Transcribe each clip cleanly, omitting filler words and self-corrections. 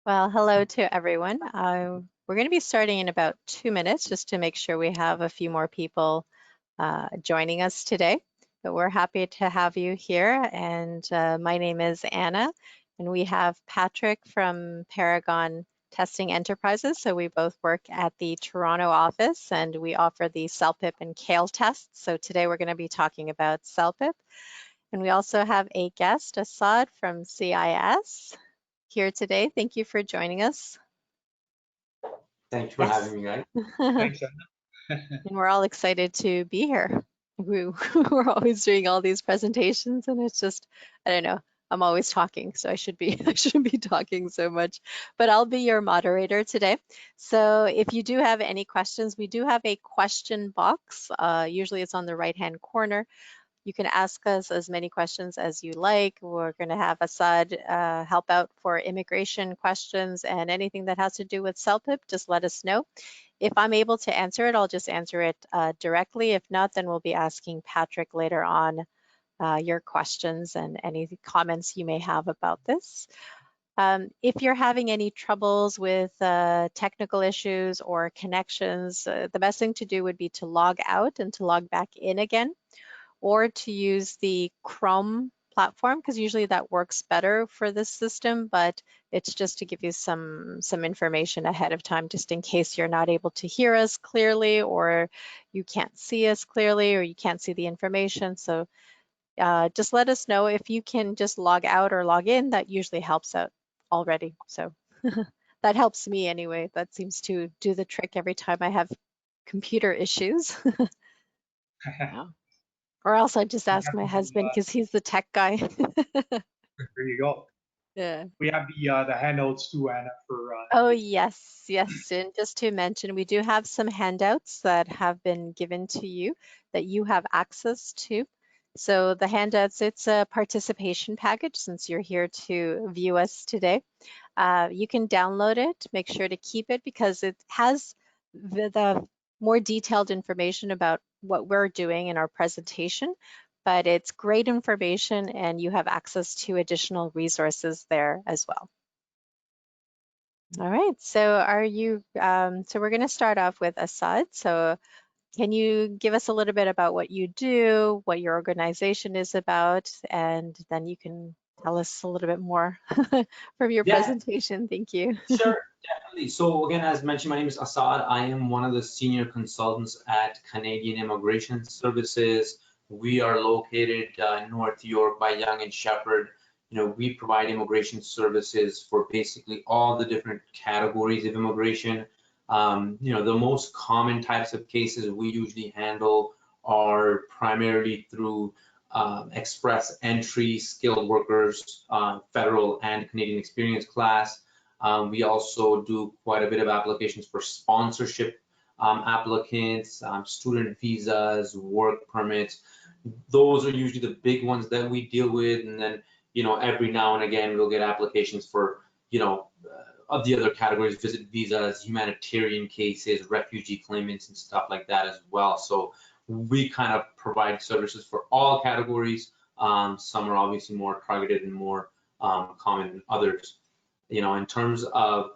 Well, hello to everyone. We're going to be starting in about 2 minutes just to make sure we have a few more people joining us today. But we're happy to have you here. And my name is Anna, and we have Patrick from Paragon Testing Enterprises. So we both work at the Toronto office, and we offer the CELPIP and CALE tests. So today we're going to be talking about CELPIP. And we also have a guest, Assad from CIS, here today. Thank you for joining us. Thanks for having me, guys. Thanks, Anna. And we're all excited to be here. We're always doing all these presentations, and it's just, I don't know, I'm always talking, so I shouldn't be talking so much, but I'll be your moderator today. So if you do have any questions, we do have a question box. Usually it's on the right-hand corner. You can ask us as many questions as you like. We're going to have Assad help out for immigration questions and anything that has to do with CELPIP, just let us know. If I'm able to answer it, I'll just answer it directly. If not, then we'll be asking Patrick later on your questions and any comments you may have about this. If you're having any troubles with technical issues or connections, the best thing to do would be to log out and to log back in again, or to use the Chrome platform, because usually that works better for this system, but it's just to give you some information ahead of time, just in case you're not able to hear us clearly, or you can't see us clearly, or you can't see the information. So just let us know. If you can just log out or log in, that usually helps out already. So that helps me anyway. That seems to do the trick every time I have computer issues. Yeah. Or else I just ask my husband, because he's the tech guy. There you go. Yeah. We have the handouts too, Anna. Oh, yes, yes. And just to mention, we do have some handouts that have been given to you that you have access to. So the handouts, it's a participation package since you're here to view us today. You can download it, make sure to keep it, because it has the more detailed information about what we're doing in our presentation, but it's great information and you have access to additional resources there as well. All right, so so we're going to start off with Assad. So can you give us a little bit about what you do, what your organization is about, and then you can tell us a little bit more from your presentation. Thank you. Sure, definitely. So again, as mentioned, my name is Assad. I am one of the senior consultants at Canadian Immigration Services. We are located in North York by Yonge and Sheppard. You know, we provide immigration services for basically all the different categories of immigration. You know, the most common types of cases we usually handle are primarily through express entry, skilled workers, federal and Canadian experience class. We also do quite a bit of applications for sponsorship applicants, student visas, work permits. Those are usually the big ones that we deal with. And then, you know, every now and again, we'll get applications for, you know, of the other categories, visit visas, humanitarian cases, refugee claimants and stuff like that as well. So we kind of provide services for all categories. Some are obviously more targeted and more common than others. You know, in terms of,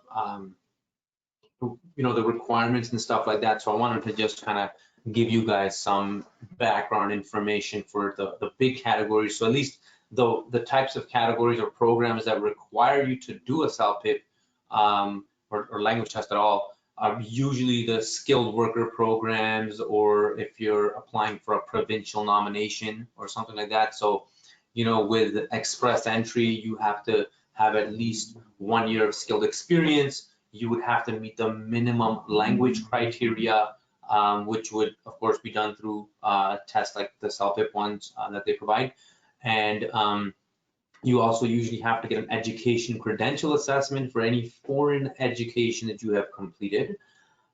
you know, the requirements and stuff like that. So I wanted to just kind of give you guys some background information for the big categories. So at least the types of categories or programs that require you to do a CELPIP or language test at all are usually the skilled worker programs, or if you're applying for a provincial nomination or something like that. So, you know, with express entry, you have to have at least 1 year of skilled experience. You would have to meet the minimum language criteria, which would, of course, be done through tests like the CELPIP ones that they provide. And you also usually have to get an education credential assessment for any foreign education that you have completed.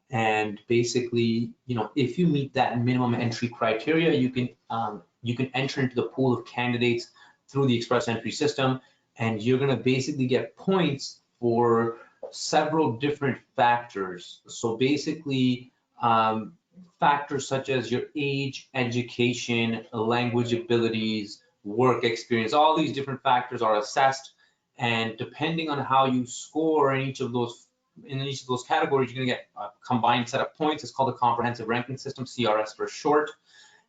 And basically, you know, if you meet that minimum entry criteria, you can enter into the pool of candidates through the express entry system, and you're going to basically get points for several different factors. So basically, factors such as your age, education, language abilities, work experience, all these different factors are assessed, And depending on how you score in each of those categories, you're going to get a combined set of points. It's called the comprehensive ranking system, CRS for short.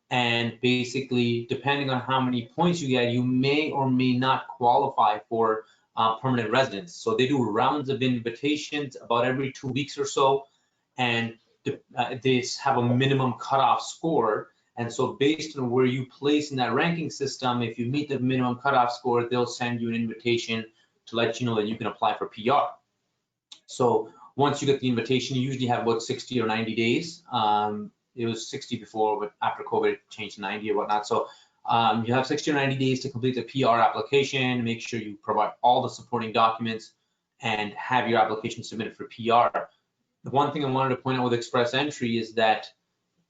And basically, depending on how many points you get, you may or may not qualify for permanent residence. So they do rounds of invitations about every 2 weeks or so, and they have a minimum cutoff score. And so based on where you place in that ranking system, if you meet the minimum cutoff score, they'll send you an invitation to let you know that you can apply for PR. So once you get the invitation, you usually have about 60 or 90 days. It was 60 before, but after COVID, it changed to 90 or whatnot. So you have 60 or 90 days to complete the PR application, make sure you provide all the supporting documents and have your application submitted for PR. The one thing I wanted to point out with Express Entry is that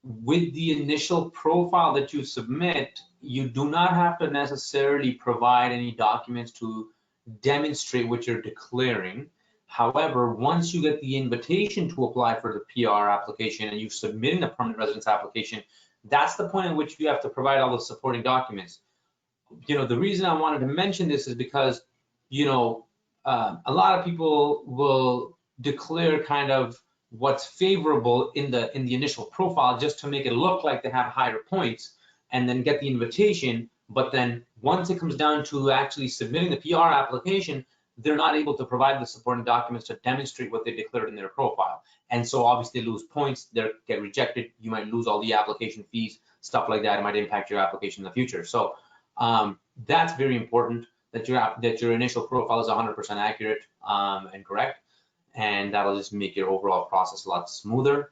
with the initial profile that you submit, you do not have to necessarily provide any documents to demonstrate what you're declaring. However, once you get the invitation to apply for the PR application and you submit in the permanent residence application, that's the point at which you have to provide all the supporting documents. You know, the reason I wanted to mention this is because, you know, a lot of people will declare kind of what's favorable in the initial profile just to make it look like they have higher points and then get the invitation. But then once it comes down to actually submitting the PR application, they're not able to provide the supporting documents to demonstrate what they declared in their profile. And so obviously they lose points, they get rejected, you might lose all the application fees, stuff like that. It might impact your application in the future. So that's very important that your initial profile is 100% accurate and correct. And that'll just make your overall process a lot smoother.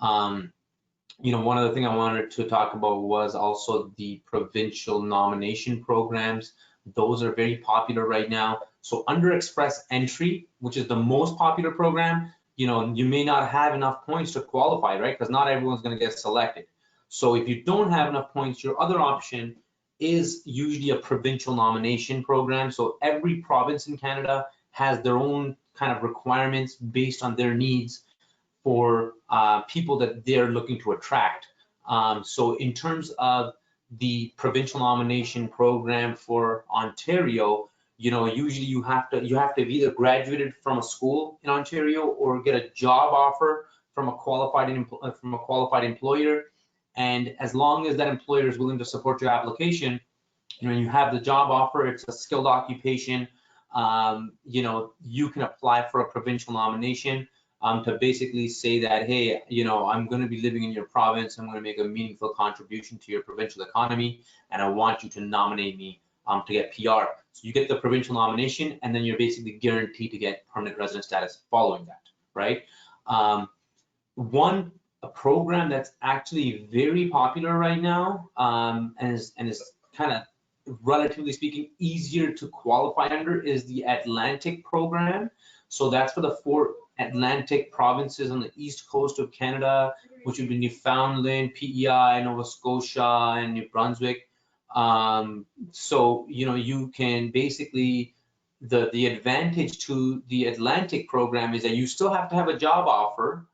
You know, one other thing I wanted to talk about was also the provincial nomination programs. Those are very popular right now. So under Express Entry, which is the most popular program, you know, you may not have enough points to qualify, right? Because not everyone's going to get selected. So if you don't have enough points, your other option is usually a provincial nomination program. So every province in Canada has their own kind of requirements based on their needs for people that they're looking to attract. So in terms of the provincial nomination program for Ontario, you know, usually you have to have either graduated from a school in Ontario or get a job offer from a qualified employer. And as long as that employer is willing to support your application, you know, you have the job offer, it's a skilled occupation, you know, you can apply for a provincial nomination to basically say that, hey, you know, I'm going to be living in your province, I'm going to make a meaningful contribution to your provincial economy, and I want you to nominate me to get PR. So you get the provincial nomination, and then you're basically guaranteed to get permanent resident status following that, right? A program that's actually very popular right now and is kind of, relatively speaking, easier to qualify under is the Atlantic program. So that's for the 4 Atlantic provinces on the east coast of Canada, which would be Newfoundland, PEI, Nova Scotia, and New Brunswick. So, you know, you can basically, the advantage to the Atlantic program is that you still have to have a job offer.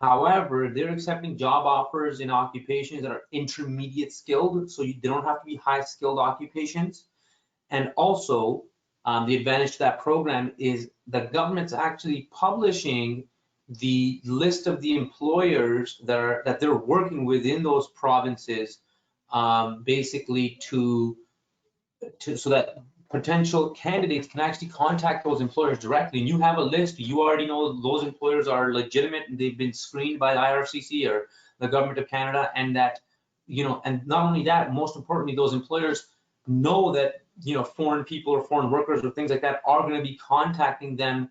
However, they're accepting job offers in occupations that are intermediate skilled, so they don't have to be high skilled occupations. And also, the advantage to that program is the government's actually publishing the list of the employers that they're working with in those provinces, basically so that potential candidates can actually contact those employers directly. And you have a list, you already know those employers are legitimate and they've been screened by the IRCC or the government of Canada, and that, you know, and not only that, most importantly, those employers know that, you know, foreign people or foreign workers or things like that are going to be contacting them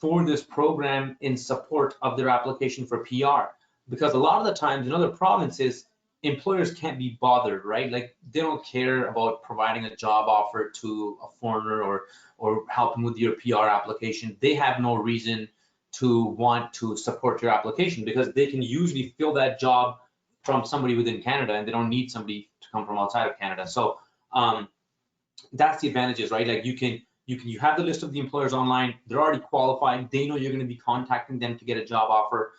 for this program in support of their application for PR. Because a lot of the times in other provinces, employers can't be bothered, right? Like they don't care about providing a job offer to a foreigner or helping with your PR application. They have no reason to want to support your application because they can usually fill that job from somebody within Canada and they don't need somebody to come from outside of Canada. So that's the advantages, right? Like you have the list of the employers online, they're already qualified, they know you're going to be contacting them to get a job offer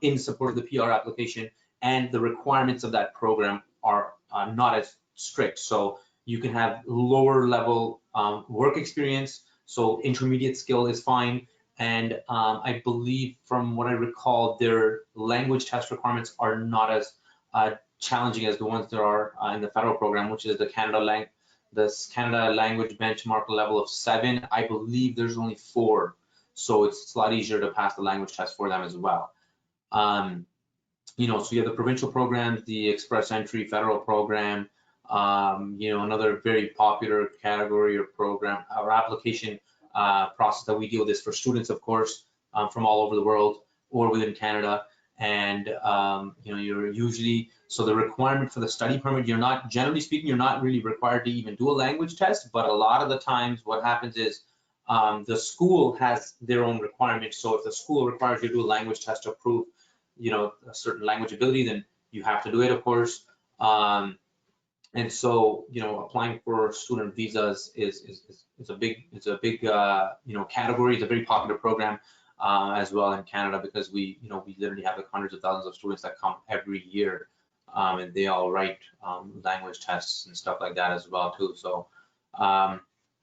in support of the PR application. And the requirements of that program are not as strict. So you can have lower level work experience. So intermediate skill is fine. And I believe from what I recall, their language test requirements are not as challenging as the ones that are in the federal program, which is the Canada language benchmark level of 7. I believe there's only 4. So it's a lot easier to pass the language test for them as well. You know, so you have the provincial programs, the express entry federal program, you know, another very popular category or program or application process that we deal with is for students, of course, from all over the world or within Canada. And, you know, you're usually, so the requirement for the study permit, you're not, generally speaking, you're not really required to even do a language test, but a lot of the times what happens is the school has their own requirements. So if the school requires you to do a language test to prove, you know, a certain language ability, then you have to do it, of course. And so, you know, applying for student visas is a big you know, category. It's a very popular program as well in Canada because we, you know, we literally have like hundreds of thousands of students that come every year, and they all write language tests and stuff like that as well too. So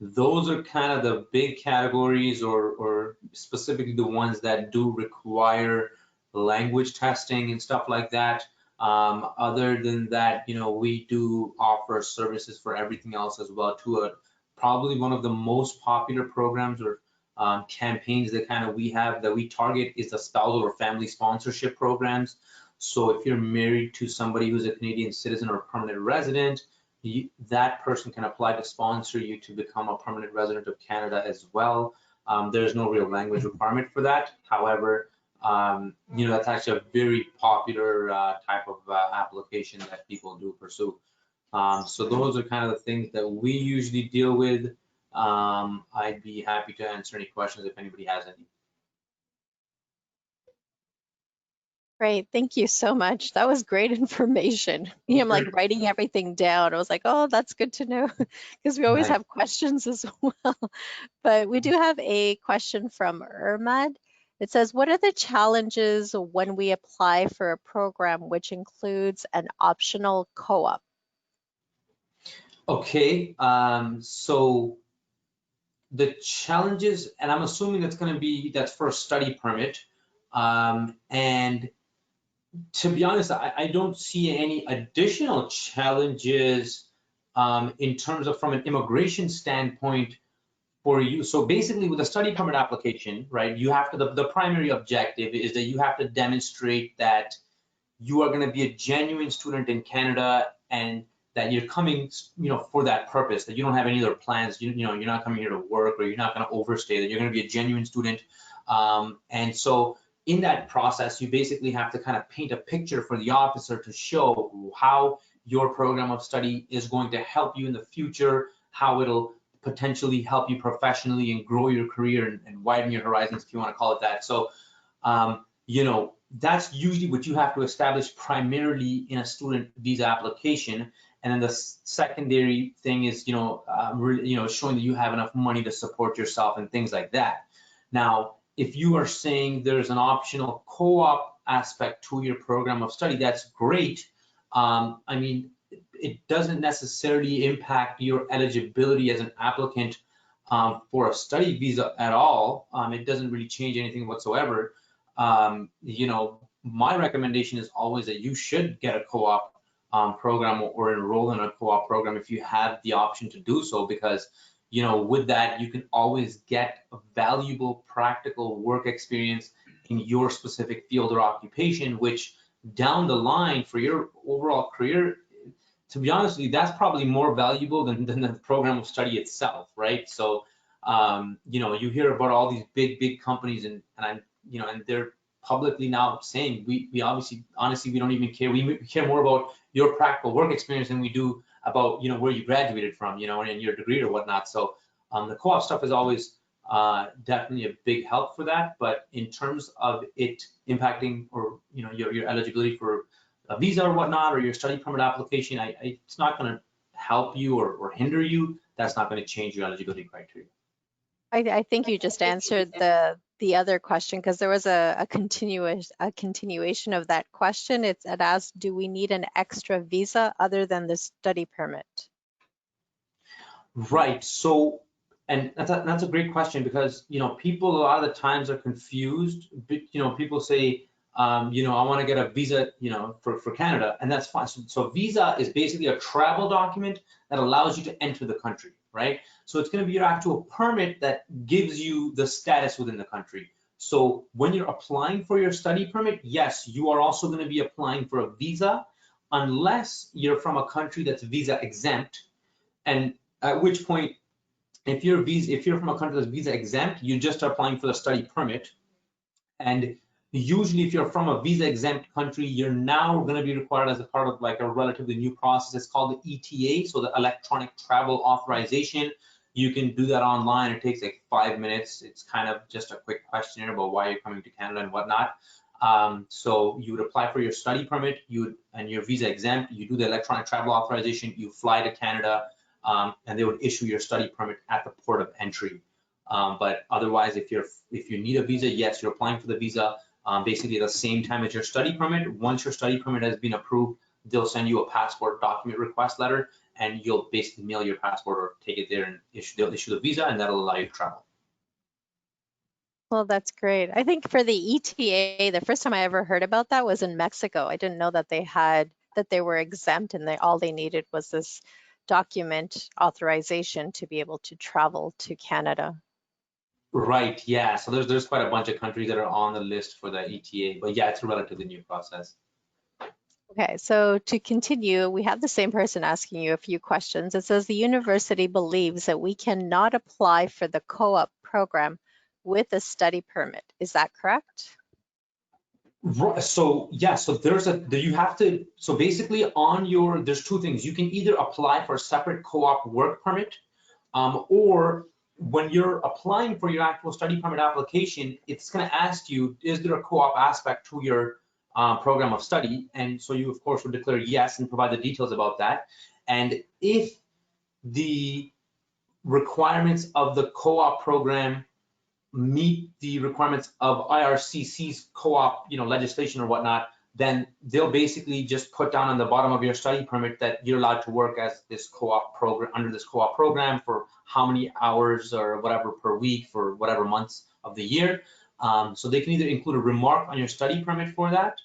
those are kind of the big categories, or specifically the ones that do require language testing and stuff like that. Other than that, you know, we do offer services for everything else as well too. Probably one of the most popular programs or campaigns that kind of we have that we target is the spousal or family sponsorship programs. So if you're married to somebody who's a Canadian citizen or a permanent resident, that person can apply to sponsor you to become a permanent resident of Canada as well. There's no real language requirement for that. However, you know, that's actually a very popular type of application that people do pursue. So those are kind of the things that we usually deal with. I'd be happy to answer any questions if anybody has any. Great, thank you so much. That was great information. I'm like writing everything down. I was like, oh, that's good to know because we always Nice. have questions as well. But we do have a question from Ermad. It says, what are the challenges when we apply for a program which includes an optional co-op? Okay, so the challenges, and I'm assuming that's going to be, that's for a study permit. And to be honest, I don't see any additional challenges in terms of from an immigration standpoint for you. So basically with a study permit application, right, you have to, the primary objective is that you have to demonstrate that you are going to be a genuine student in Canada and that you're coming, you know, for that purpose, that you don't have any other plans, you know, you're not coming here to work or you're not going to overstay, that you're going to be a genuine student. And so in that process, you basically have to kind of paint a picture for the officer to show how your program of study is going to help you in the future, how it'll potentially help you professionally and grow your career and widen your horizons, if you want to call it that. So, you know, that's usually what you have to establish primarily in a student visa application. And then the secondary thing is, you know, really, you know, showing that you have enough money to support yourself and things like that. Now, if you are saying there's an optional co-op aspect to your program of study, that's great. I mean, it doesn't necessarily impact your eligibility as an applicant for a study visa at all. It doesn't really change anything whatsoever. You know, my recommendation is always that you should get a co-op program or enroll in a co-op program if you have the option to do so, because, you know, with that, you can always get a valuable practical work experience in your specific field or occupation, which down the line for your overall career, to be honest with you, that's probably more valuable than the program of study itself, right? So, you know, you hear about all these big companies and I'm, you know, and they're publicly now saying we obviously, honestly, we don't even care. We care more about your practical work experience than we do about, you know, where you graduated from, you know, and your degree or whatnot. So the co-op stuff is always definitely a big help for that. But in terms of it impacting or, you know, your eligibility for a visa or whatnot, or your study permit application, it's not going to help you or hinder you. That's not going to change your eligibility criteria. I think you just answered the other question because there was a continuation of that question. It asked, do we need an extra visa other than the study permit? Right. So And that's a great question, because, people a lot of the times are confused. People say, I want to get a visa, for Canada, and that's fine. So visa is basically a travel document that allows you to enter the country, right? So it's going to be your actual permit that gives you the status within the country. So when you're applying for your study permit, yes, you are also going to be applying for a visa, unless you're from a country that's visa exempt, and at which point, if you're from a country that's visa exempt, you just are applying for the study permit. And usually, if you're from a visa exempt country, you're now going to be required, as a part of like a relatively new process. It's called the ETA, so the Electronic Travel Authorization. You can do that online. It takes like 5 minutes. It's kind of just a quick questionnaire about why you're coming to Canada and whatnot. So you would apply for your study permit, and your visa exempt. You do the Electronic Travel Authorization. You fly to Canada, and they would issue your study permit at the port of entry. But otherwise, if you need a visa, yes, you're applying for the visa basically at the same time as your study permit. Once your study permit has been approved, they'll send you a passport document request letter, and you'll basically mail your passport or take it there, and they'll issue the visa, and that'll allow you to travel. Well, that's great. I think for the ETA, the first time I ever heard about that was in Mexico. I didn't know that they were exempt, and all they needed was this document authorization to be able to travel to Canada. Right, yeah. So there's quite a bunch of countries that are on the list for the ETA, but yeah, it's a relatively new process. Okay, so to continue, we have the same person asking you a few questions. It says the university believes that we cannot apply for the co-op program with a study permit. Is that correct? So yeah, so so basically there's two things. You can either apply for a separate co-op work permit, or when you're applying for your actual study permit application, it's going to ask you, is there a co-op aspect to your program of study? And so you, of course, would declare yes and provide the details about that. And if the requirements of the co-op program meet the requirements of IRCC's co-op, legislation or whatnot, then they'll basically just put down on the bottom of your study permit that you're allowed to work as this co-op program, under this co-op program, for how many hours or whatever per week for whatever months of the year. So they can either include a remark on your study permit for that,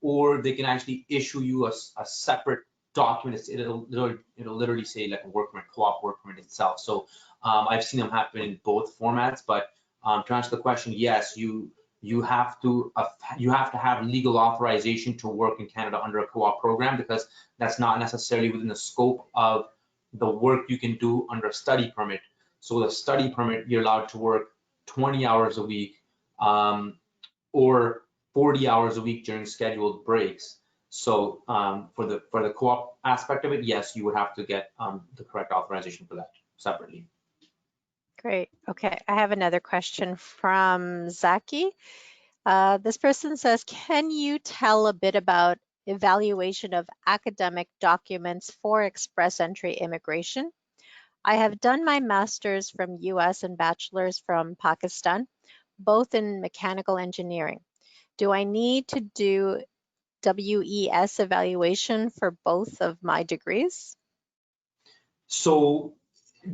or they can actually issue you a separate document. It'll literally say like a work permit, co-op work permit itself. So I've seen them happen in both formats, but to answer the question, yes, you have to have legal authorization to work in Canada under a co-op program, because that's not necessarily within the scope of the work you can do under a study permit. So with a study permit, you're allowed to work 20 hours a week, or 40 hours a week during scheduled breaks. So for the co-op aspect of it, yes, you would have to get the correct authorization for that separately. Great. Okay, I have another question from Zaki. This person says, can you tell a bit about evaluation of academic documents for express entry immigration? I have done my master's from US and bachelor's from Pakistan, both in mechanical engineering. Do I need to do WES evaluation for both of my degrees? So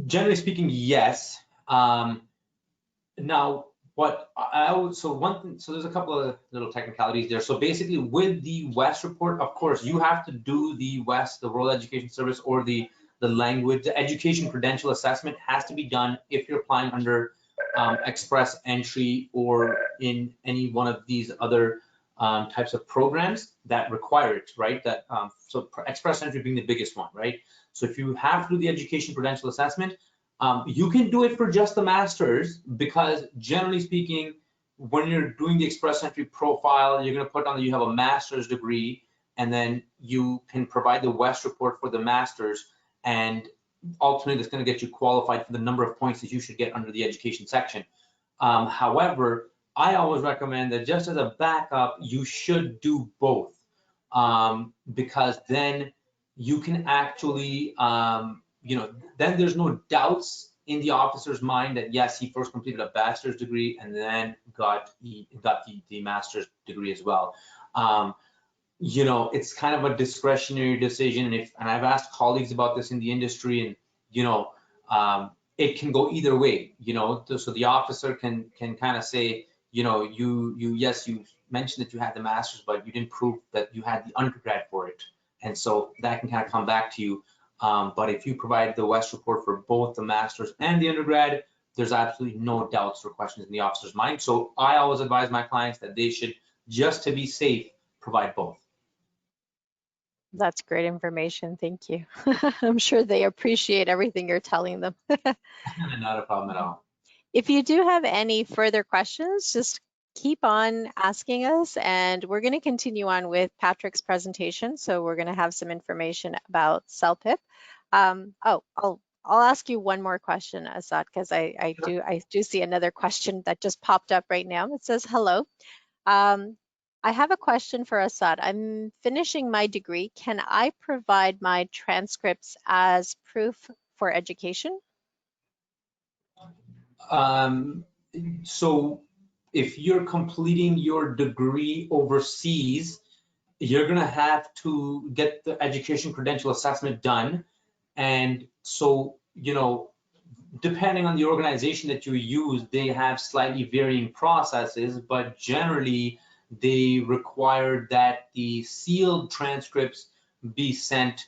generally speaking, yes. Now, so there's a couple of little technicalities there. So basically, with the WES report, of course, you have to do the WES, the World Education Service, or the language, the education credential assessment has to be done if you're applying under express entry or in any one of these other types of programs that require it, right? So express entry being the biggest one, right? So if you have to do the education credential assessment, you can do it for just the master's, because generally speaking, when you're doing the express entry profile, you're going to put on that you have a master's degree, and then you can provide the WES report for the master's, and ultimately that's going to get you qualified for the number of points that you should get under the education section. However, I always recommend that just as a backup, you should do both, because then you can actually, then there's no doubts in the officer's mind that yes, he first completed a bachelor's degree and then got the master's degree as well. It's kind of a discretionary decision, and I've asked colleagues about this in the industry, and it can go either way, so the officer can kind of say, yes, you mentioned that you had the master's, but you didn't prove that you had the undergrad for it. And so that can kind of come back to you. But if you provide the West report for both the master's and the undergrad, there's absolutely no doubts or questions in the officer's mind. So I always advise my clients that they should, just to be safe, provide both. That's great information. Thank you. I'm sure they appreciate everything you're telling them. Not a problem at all. If you do have any further questions, just keep on asking us, and we're going to continue on with Patrick's presentation. So we're going to have some information about CELPIP. I'll ask you one more question, Assad, because I do see another question that just popped up right now. It says, hello. I have a question for Assad. I'm finishing my degree. Can I provide my transcripts as proof for education? So if you're completing your degree overseas, you're going to have to get the education credential assessment done. And so, depending on the organization that you use, they have slightly varying processes, but generally they require that the sealed transcripts be sent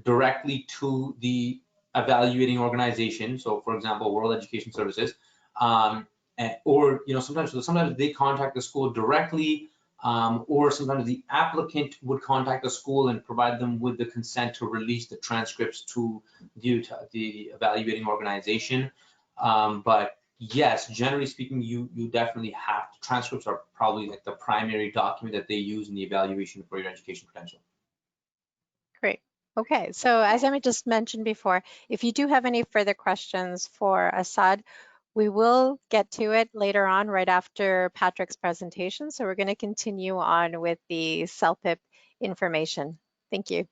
directly to the evaluating organization. So for example, World Education Services, or sometimes they contact the school directly, or sometimes the applicant would contact the school and provide them with the consent to release the transcripts to the evaluating organization. But yes, generally speaking, you definitely have to. Transcripts are probably like the primary document that they use in the evaluation for your education credential. Great. Okay, so as I just mentioned before, if you do have any further questions for Assad, we will get to it later on right after Patrick's presentation. So we're going to continue on with the CELPIP information. Thank you.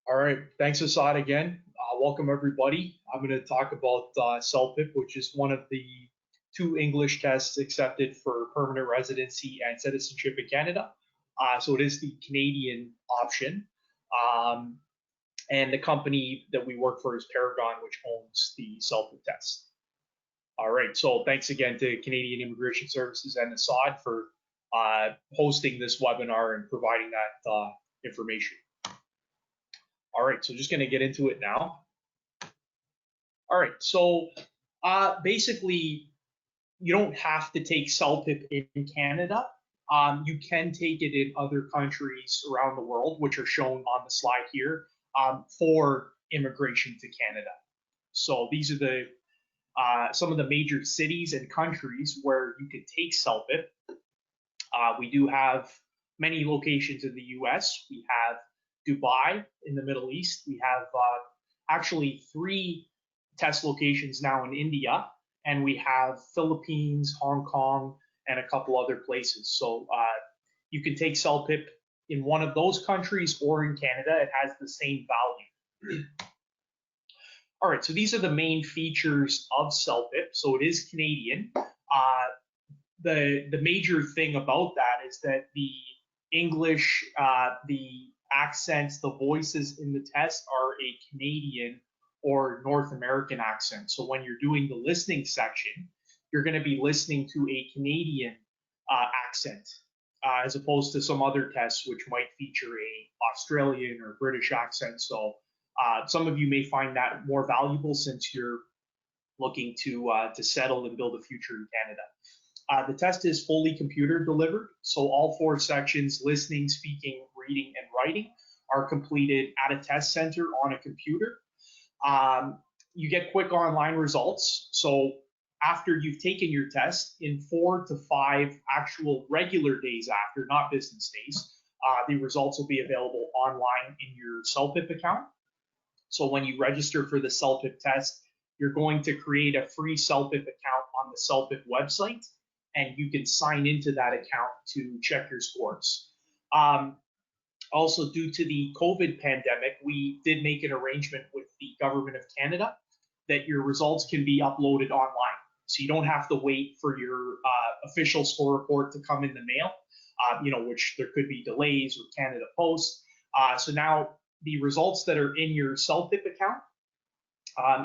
All right, thanks Assad again. Welcome everybody. I'm going to talk about CELPIP, which is one of the 2 English tests accepted for permanent residency and citizenship in Canada. So it is the Canadian option. And the company that we work for is Paragon, which owns the CELPIP test. All right, so thanks again to Canadian Immigration Services and Assad for hosting this webinar and providing that information. All right, so just going to get into it now. All right, so basically, you don't have to take CELPIP in Canada. You can take it in other countries around the world, which are shown on the slide here, for immigration to Canada. So these are the some of the major cities and countries where you can take CELPIP. We do have many locations in the US. We have Dubai in the Middle East. We have actually 3 test locations now in India, and we have Philippines, Hong Kong, and a couple other places. So you can take CELPIP in one of those countries or in Canada. It has the same value. All right, so these are the main features of CELPIP. So it is Canadian. The major thing about that is that the English, the accents, the voices in the test are a Canadian or North American accent. So when you're doing the listening section, you're going to be listening to a Canadian accent, as opposed to some other tests which might feature a Australian or British accent. So some of you may find that more valuable since you're looking to settle and build a future in Canada. The test is fully computer delivered, so all 4 sections, listening, speaking, reading, and writing, are completed at a test center on a computer. You get quick online results. So after you've taken your test, in 4 to 5 actual regular days after, not business days, the results will be available online in your CELPIP account. So when you register for the CELPIP test, you're going to create a free CELPIP account on the CELPIP website, and you can sign into that account to check your scores. Also, due to the COVID pandemic, we did make an arrangement with the Government of Canada that your results can be uploaded online. So you don't have to wait for your official score report to come in the mail, which there could be delays with Canada Post. So now the results that are in your CELPIP account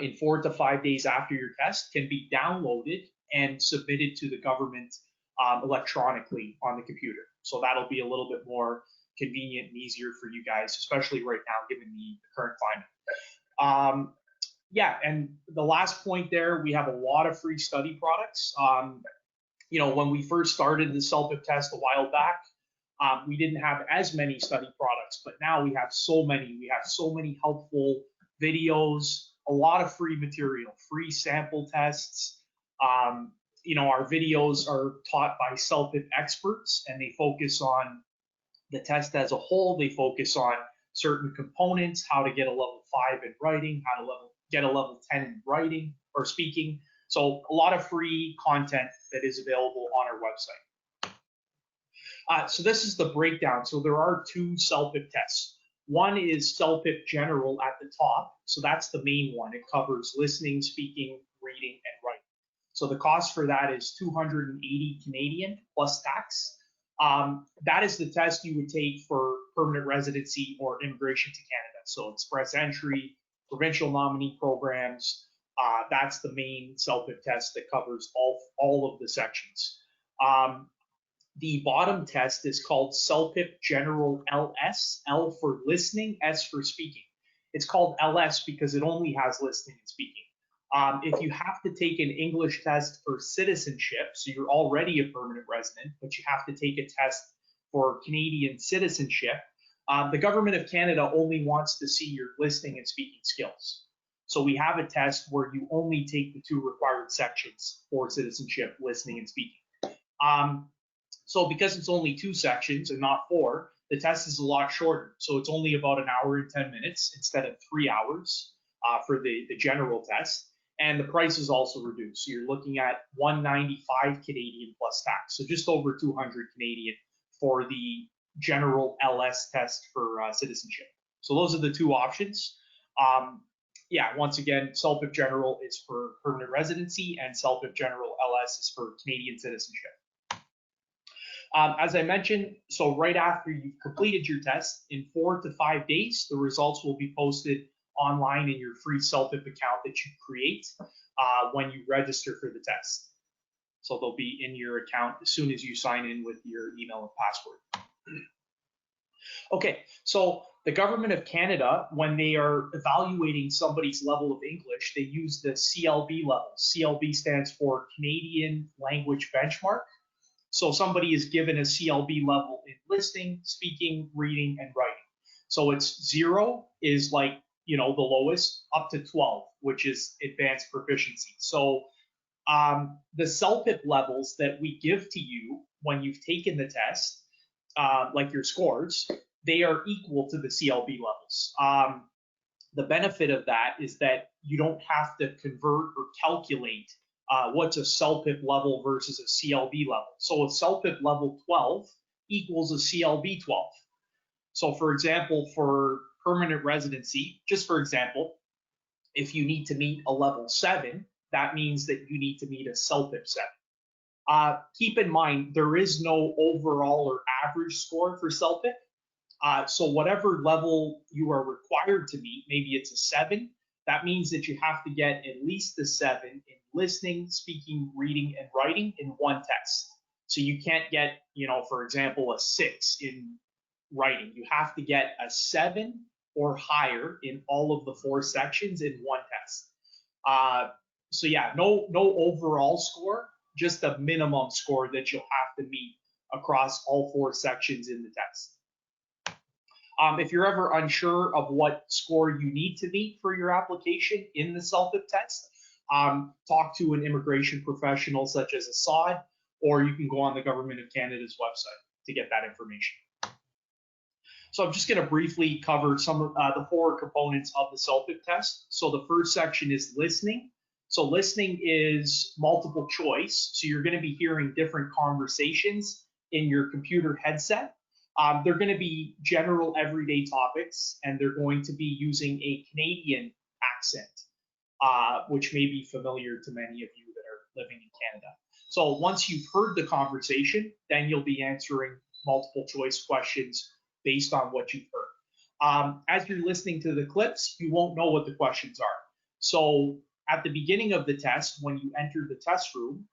in 4 to 5 days after your test can be downloaded and submitted to the government electronically on the computer. So that'll be a little bit more convenient and easier for you guys, especially right now given the current climate. Yeah, and the last point there, we have a lot of free study products. You know, when we first started the CELPIP test a while back, we didn't have as many study products, but now we have so many. We have so many helpful videos, a lot of free material, free sample tests. You know, our videos are taught by CELPIP experts, and they focus on the test as a whole. They focus on certain components, how to get a level 5 in writing, how to get a level 10 in writing or speaking. So a lot of free content that is available on our website. So this is the breakdown. So there are 2 CELPIP tests. One is CELPIP General at the top. So that's the main one. It covers listening, speaking, reading, and writing. So the cost for that is 280 Canadian plus tax. That is the test you would take for permanent residency or immigration to Canada. So express entry, provincial nominee programs. That's the main CELPIP test that covers all of the sections. The bottom test is called CELPIP General LS, L for listening, S for speaking. It's called LS because it only has listening and speaking. If you have to take an English test for citizenship, so you're already a permanent resident, but you have to take a test for Canadian citizenship, the government of Canada only wants to see your listening and speaking skills. So we have a test where you only take the 2 required sections for citizenship, listening and speaking. So because it's only 2 sections and not 4, the test is a lot shorter. So it's only about an hour and 10 minutes instead of 3 hours for the general test. And the price is also reduced. So you're looking at 195 Canadian plus tax. So just over 200 Canadian for the general LS test for citizenship. So those are the 2 options. Yeah, once again, CELPIP General is for permanent residency and CELPIP General LS is for Canadian citizenship. As I mentioned, so right after you've completed your test, in 4 to 5 days, the results will be posted online in your free CELPIP account that you create when you register for the test. So they'll be in your account as soon as you sign in with your email and password. Okay, so the government of Canada, when they are evaluating somebody's level of English, they use the CLB level. CLB stands for Canadian Language Benchmark. So somebody is given a CLB level in listening, speaking, reading, and writing. So it's 0 is like, you know, the lowest, up to 12, which is advanced proficiency. So the CELPIP levels that we give to you when you've taken the test, like your scores, they are equal to the CLB levels. The benefit of that is that you don't have to convert or calculate what's a CELPIP level versus a CLB level. So a CELPIP level 12 equals a CLB 12. So for example, for permanent residency, just for example, if you need to meet a level 7, that means that you need to meet a CELPIP 7. Keep in mind, there is no overall or average score for CELPIP. So whatever level you are required to meet, maybe it's a 7, that means that you have to get at least a 7 in listening, speaking, reading, and writing in one test. So you can't get, you know, for example, a 6 in writing. You have to get a 7 or higher in all of the 4 sections in one test. So yeah, no overall score, just a minimum score that you'll have to meet across all 4 sections in the test. If you're ever unsure of what score you need to meet for your application in the CELPIP test, talk to an immigration professional such as Assad, or you can go on the Government of Canada's website to get that information. So I'm just going to briefly cover some of the 4 components of the CELPIP test. So the first section is listening. So listening is multiple choice. So you're going to be hearing different conversations in your computer headset. They're going to be general everyday topics, and they're going to be using a Canadian accent, which may be familiar to many of you that are living in Canada. So once you've heard the conversation, then you'll be answering multiple choice questions based on what you've heard. As you're listening to the clips, you won't know what the questions are. So at the beginning of the test, when you enter the test room,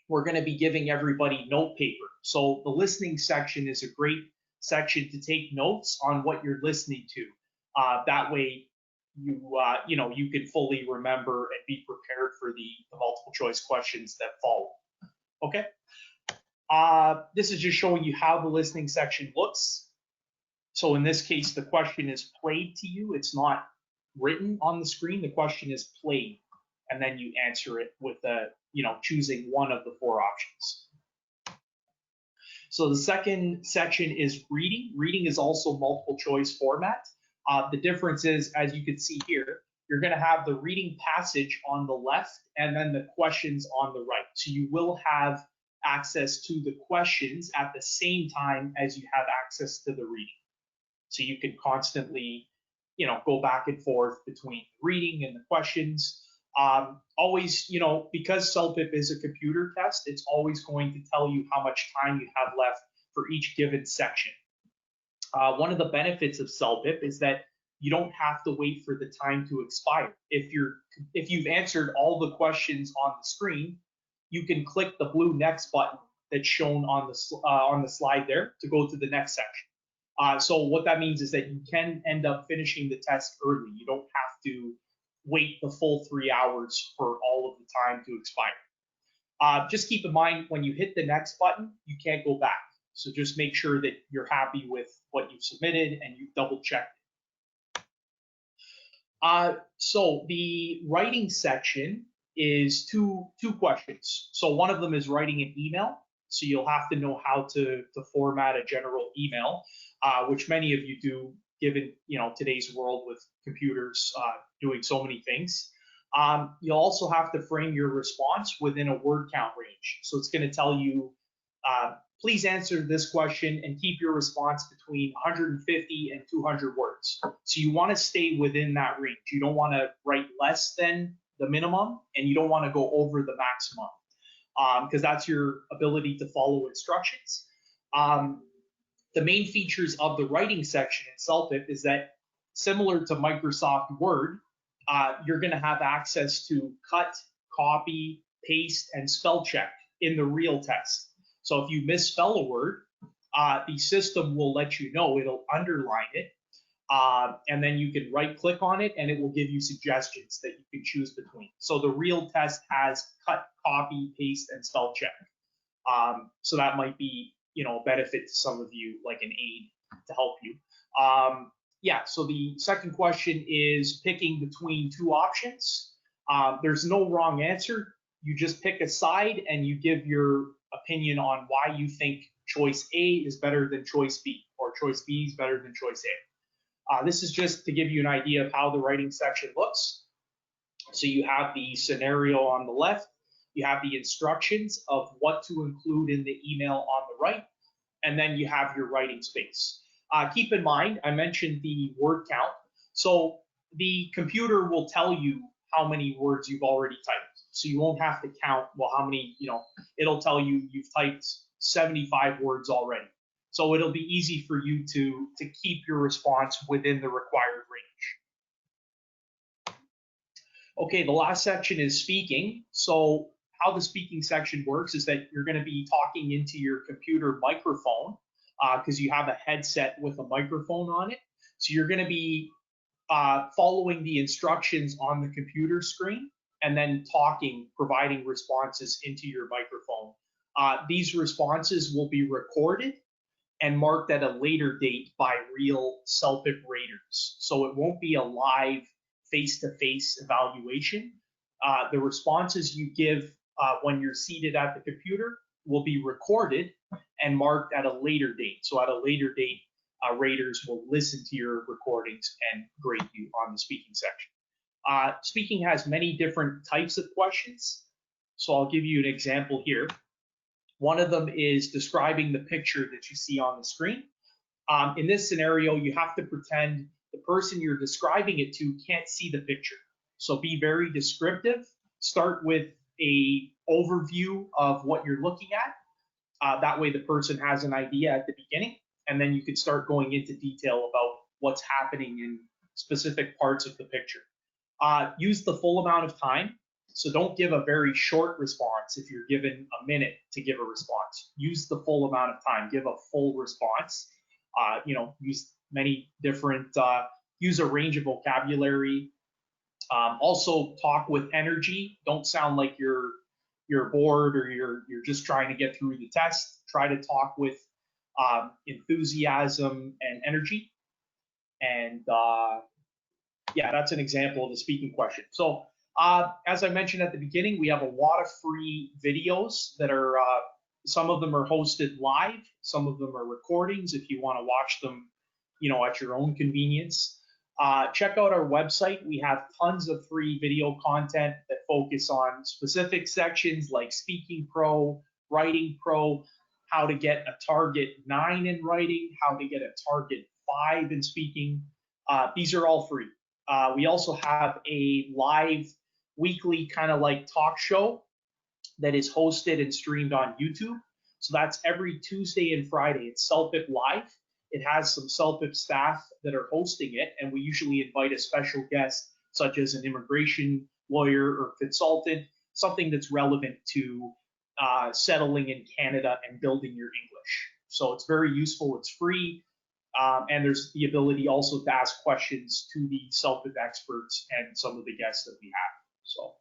we're going to be giving everybody note paper. So the listening section is a great section to take notes on what you're listening to. That way, you can fully remember and be prepared for the multiple choice questions that follow. Okay. This is just showing you how the listening section looks. So in this case, the question is played to you. It's not written on the screen. The question is played, and then you answer it with choosing one of the 4 options. So the second section is reading. Reading is also multiple choice format. The difference is, as you can see here, you're going to have the reading passage on the left and then the questions on the right. So you will have access to the questions at the same time as you have access to the reading. So you can constantly, go back and forth between reading and the questions. Always, because CELPIP is a computer test, it's always going to tell you how much time you have left for each given section. One of the benefits of CELPIP is that you don't have to wait for the time to expire. If you've answered all the questions on the screen, you can click the blue next button that's shown on the slide there to go to the next section. So what that means is that you can end up finishing the test early. You don't have to wait the full 3 hours for all of the time to expire. Just keep in mind, when you hit the next button, you can't go back. So just make sure that you're happy with what you've submitted and you've double checked it. So the writing section is two questions. So one of them is writing an email. So you'll have to know how to format a general email, which many of you do, given today's world with computers doing so many things. You'll also have to frame your response within a word count range. So it's going to tell you, please answer this question and keep your response between 150 and 200 words. So you want to stay within that range. You don't want to write less than the minimum, and you don't want to go over the maximum, because that's your ability to follow instructions. The main features of the writing section in CELPIP is that, similar to Microsoft Word, you're going to have access to cut, copy, paste, and spell check in the real test. So if you misspell a word, the system will let you know. It'll underline it, and then you can right-click on it, and it will give you suggestions that you can choose between. So the real test has cut, copy, paste, and spell check. So that might be, a benefit to some of you, like an aid to help you. Yeah, so the second question is picking between 2 options. There's no wrong answer. You just pick a side and you give your opinion on why you think choice A is better than choice B, or choice B is better than choice A. This is just to give you an idea of how the writing section looks. So you have the scenario on the left, you have the instructions of what to include in the email on the right, and then you have your writing space. Keep in mind, I mentioned the word count. So the computer will tell you how many words you've already typed. So you won't have to count, well, how many, it'll tell you you've typed 75 words already. So it'll be easy for you to keep your response within the required range. Okay, the last section is speaking. So how the speaking section works is that you're going to be talking into your computer microphone, because you have a headset with a microphone on it. So you're going to be following the instructions on the computer screen and then talking, providing responses into your microphone. These responses will be recorded and marked at a later date by real CELPIP raters. So it won't be a live face-to-face evaluation. The responses you give when you're seated at the computer will be recorded and marked at a later date. So at a later date, raters will listen to your recordings and grade you on the speaking section. Speaking has many different types of questions. So I'll give you an example here. One of them is describing the picture that you see on the screen. In this scenario, you have to pretend the person you're describing it to can't see the picture. So be very descriptive. Start with an overview of what you're looking at. That way the person has an idea at the beginning, and then you can start going into detail about what's happening in specific parts of the picture. use the full amount of time. So don't give a very short response if you're given a minute to give a response. Use the full amount of time. Give a full response. Use many different, use a range of vocabulary. Also talk with energy. Don't sound like you're bored or you're just trying to get through the test. Try to talk with enthusiasm and energy. And yeah, that's an example of the speaking question. So as I mentioned at the beginning, we have a lot of free videos that are, some of them are hosted live, some of them are recordings if you want to watch them, at your own convenience. Check out our website. We have tons of free video content that focus on specific sections like Speaking Pro, Writing Pro, how to get a target 9 in writing, how to get a target 5 in speaking. These are all free. We also have a live weekly kind of like talk show that is hosted and streamed on YouTube. So that's every Tuesday and Friday. It's CELPIP Live. It has some CELPIP staff that are hosting it, and we usually invite a special guest, such as an immigration lawyer or consultant, something that's relevant to settling in Canada and building your English. So it's very useful. It's free. And there's the ability also to ask questions to the CELPIP experts and some of the guests that we have. So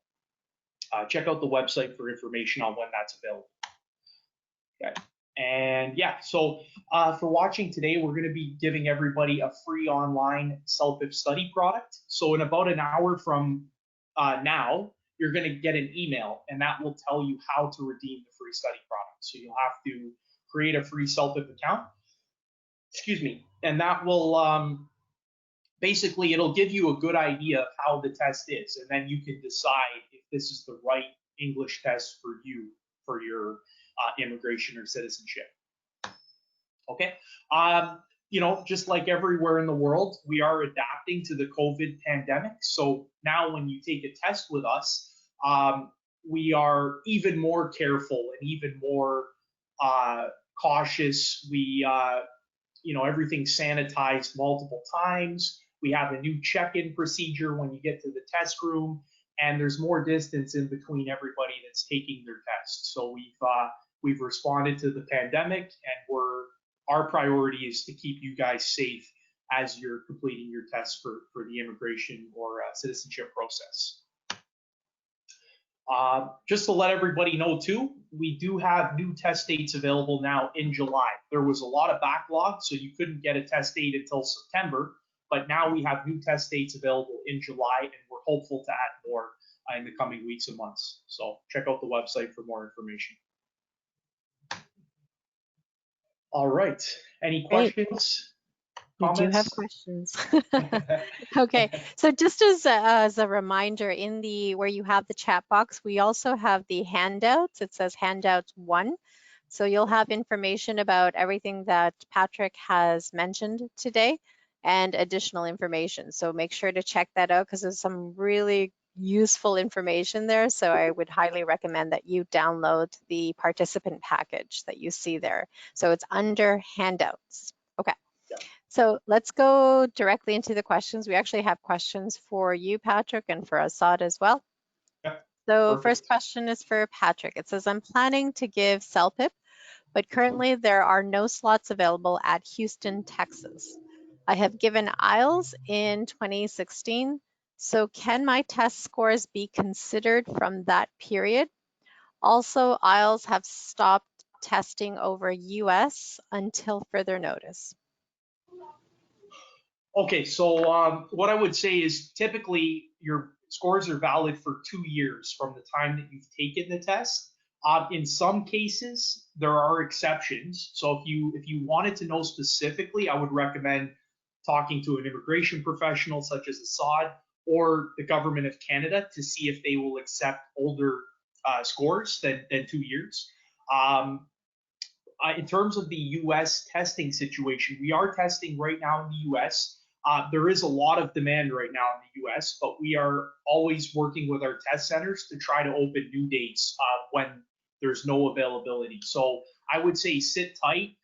check out the website for information on when that's available. Okay. And yeah, so for watching today, we're going to be giving everybody a free online CELPIP study product. So in about an hour from now, you're going to get an email, and that will tell you how to redeem the free study product. So you'll have to create a free CELPIP account. Excuse me, and that will basically, it'll give you a good idea of how the test is, and then you can decide if this is the right English test for you for your immigration or citizenship. Okay, just like everywhere in the world, we are adapting to the COVID pandemic. So now when you take a test with us, we are even more careful and even more cautious. We everything's sanitized multiple times. We have a new check-in procedure when you get to the test room, and there's more distance in between everybody that's taking their test. So we've responded to the pandemic, and our priority is to keep you guys safe as you're completing your tests for the immigration or citizenship process. Just to let everybody know too, we do have new test dates available now in July. There was a lot of backlog, so you couldn't get a test date until September, but now we have new test dates available in July, and we're hopeful to add more in the coming weeks and months. So check out the website for more information. All right, any questions? We do have questions. Okay, so just as a reminder, in where you have the chat box, we also have the handouts. It says handouts 1. So you'll have information about everything that Patrick has mentioned today and additional information. So make sure to check that out because there's some really useful information there. So I would highly recommend that you download the participant package that you see there. So it's under handouts. Okay. So let's go directly into the questions. We actually have questions for you, Patrick, and for Assad as well. Yeah, so perfect. First question is for Patrick. It says, I'm planning to give CELPIP, but currently there are no slots available at Houston, Texas. I have given IELTS in 2016, so can my test scores be considered from that period? Also, IELTS have stopped testing over US until further notice. Okay, so what I would say is typically your scores are valid for 2 years from the time that you've taken the test. In some cases, there are exceptions. So if you wanted to know specifically, I would recommend talking to an immigration professional such as Assad or the government of Canada to see if they will accept older scores than 2 years. In terms of the US testing situation, we are testing right now in the US. There is a lot of demand right now in the US, but we are always working with our test centers to try to open new dates when there's no availability. So I would say sit tight.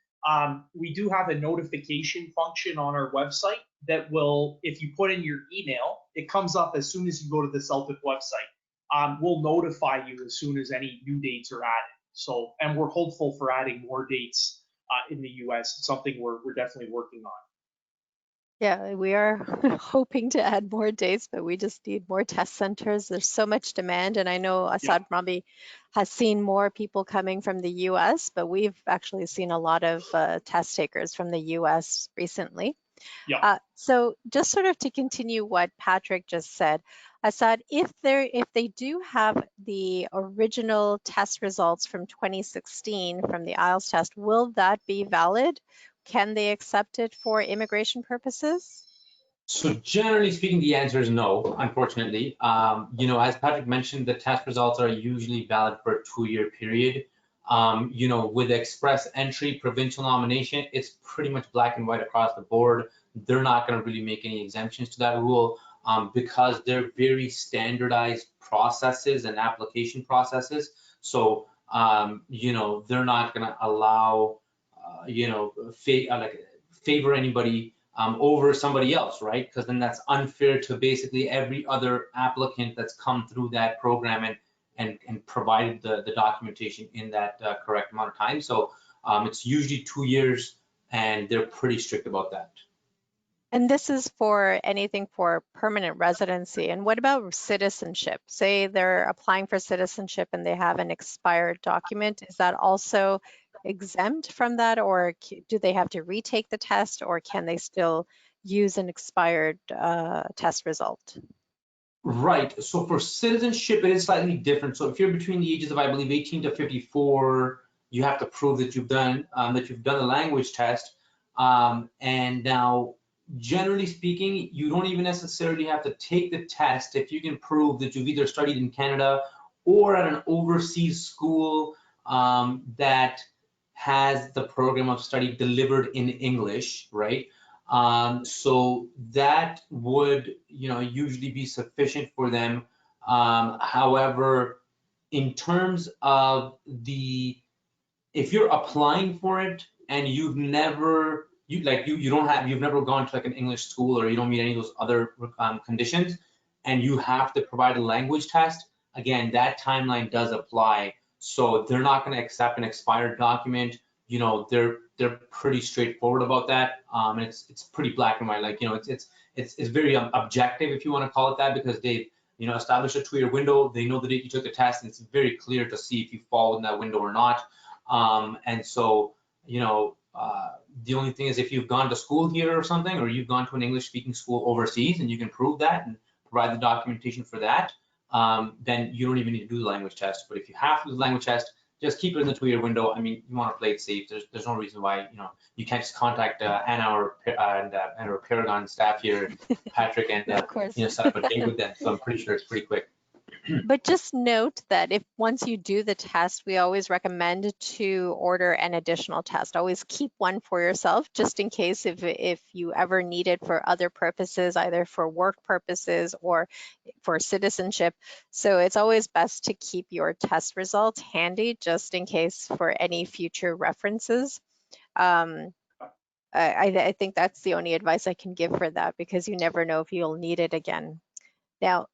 We do have a notification function on our website that will, if you put in your email, it comes up as soon as you go to the CELPIP website. We'll notify you as soon as any new dates are added. So, and we're hopeful for adding more dates in the US. It's something we're definitely working on. Yeah, we are hoping to add more dates, but we just need more test centers. There's so much demand, and I know Yeah. Assad probably has seen more people coming from the US, but we've actually seen a lot of test takers from the US recently. Yeah. So just sort of to continue what Patrick just said, Assad, if they do have the original test results from 2016 from the IELTS test, will that be valid? Can they accept it for immigration purposes? So generally speaking, the answer is no, unfortunately. As Patrick mentioned, the test results are usually valid for a 2-year period. With express entry, provincial nomination, it's pretty much black and white across the board. They're not going to really make any exemptions to that rule because they're very standardized processes and application processes. So, they're not going to allow, favor anybody over somebody else, right? Because then that's unfair to basically every other applicant that's come through that program and provided the documentation in that correct amount of time. So it's usually 2 years, and they're pretty strict about that. And this is for anything for permanent residency. And what about citizenship? Say they're applying for citizenship and they have an expired document. Is that also exempt from that, or do they have to retake the test, or can they still use an expired test result? Right. So for citizenship, it is slightly different. So if you're between the ages of, I believe, 18 to 54, you have to prove that you've done the language test. And now, generally speaking, you don't even necessarily have to take the test if you can prove that you've either studied in Canada or at an overseas school that has the program of study delivered in English, right? So that would, usually be sufficient for them. However, in terms of if you're applying for it and you've never gone to like an English school, or you don't meet any of those other conditions, and you have to provide a language test, again, that timeline does apply. So they're not going to accept an expired document. They're pretty straightforward about that. And it's pretty black and white. Like, it's very objective, if you want to call it that, because they've established a 2-year window. They know the date you took the test, and it's very clear to see if you fall in that window or not. And so, the only thing is, if you've gone to school here or something, or you've gone to an English speaking school overseas and you can prove that and provide the documentation for that, then you don't even need to do the language test. But if you have to do the language test, just keep it in the 2-year window. I mean, you want to play it safe. There's no reason why, you can't just contact Anna or our Paragon staff here, Patrick, and Of course. set up a date with them. So I'm pretty sure it's pretty quick. But just note that if once you do the test, we always recommend to order an additional test. Always keep one for yourself, just in case if you ever need it for other purposes, either for work purposes or for citizenship. So it's always best to keep your test results handy, just in case for any future references. I think that's the only advice I can give for that, because you never know if you'll need it again. Now,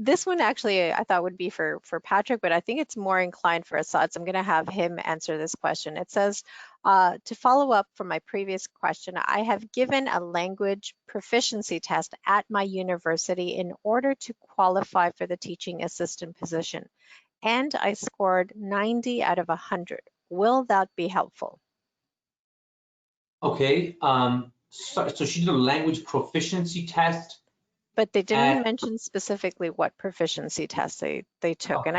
this one actually I thought would be for Patrick, but I think it's more inclined for Assad, so I'm going to have him answer this question. It says, to follow up from my previous question, I have given a language proficiency test at my university in order to qualify for the teaching assistant position, and I scored 90 out of 100. Will that be helpful? Okay. So she did a language proficiency test. But they didn't mention specifically what proficiency tests they took. Okay. And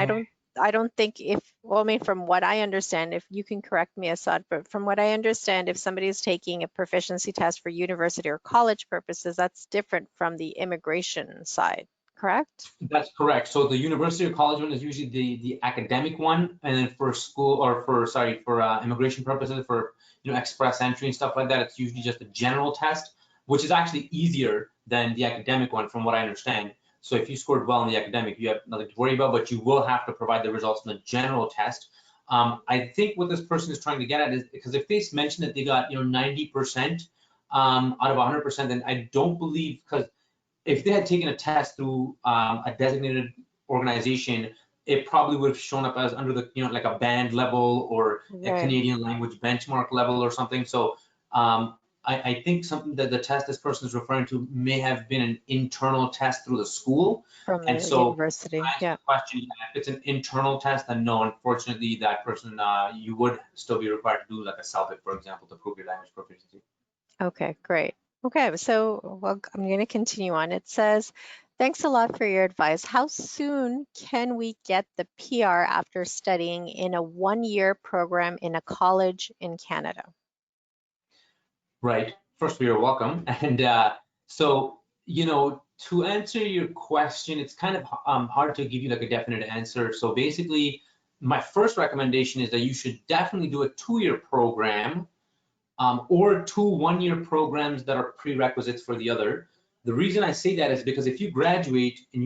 I don't think well, I mean, from what I understand, if you can correct me, Assad, but from what I understand, if somebody is taking a proficiency test for university or college purposes, that's different from the immigration side, correct? That's correct. So the university or college one is usually the academic one, and then for school, or for immigration purposes, for express entry and stuff like that, it's usually just a general test, which is actually easier than the academic one, from what I understand. So if you scored well in the academic, you have nothing to worry about, but you will have to provide the results in the general test. I think what this person is trying to get at is, because if they mention that they got 90%, out of 100%, then I don't believe, because if they had taken a test through a designated organization, it probably would have shown up as under the, like a band level or a Right. Canadian language benchmark level or something. So I think something that the test this person is referring to may have been an internal test through the school. From And the so university. to answer Yeah. the question, if it's an internal test, then no, unfortunately, that person, you would still be required to do like a CELPIP, for example, to prove your language proficiency. Okay, great. Okay, so well, I'm going to continue on. It says, thanks a lot for your advice. How soon can we get the PR after studying in a one-year program in a college in Canada? Right. First, you're welcome. And so, to answer your question, it's kind of hard to give you like a definite answer. So basically, my first recommendation is that you should definitely do a 2-year program or 2 one-year programs that are prerequisites for the other. The reason I say that is because if you graduate and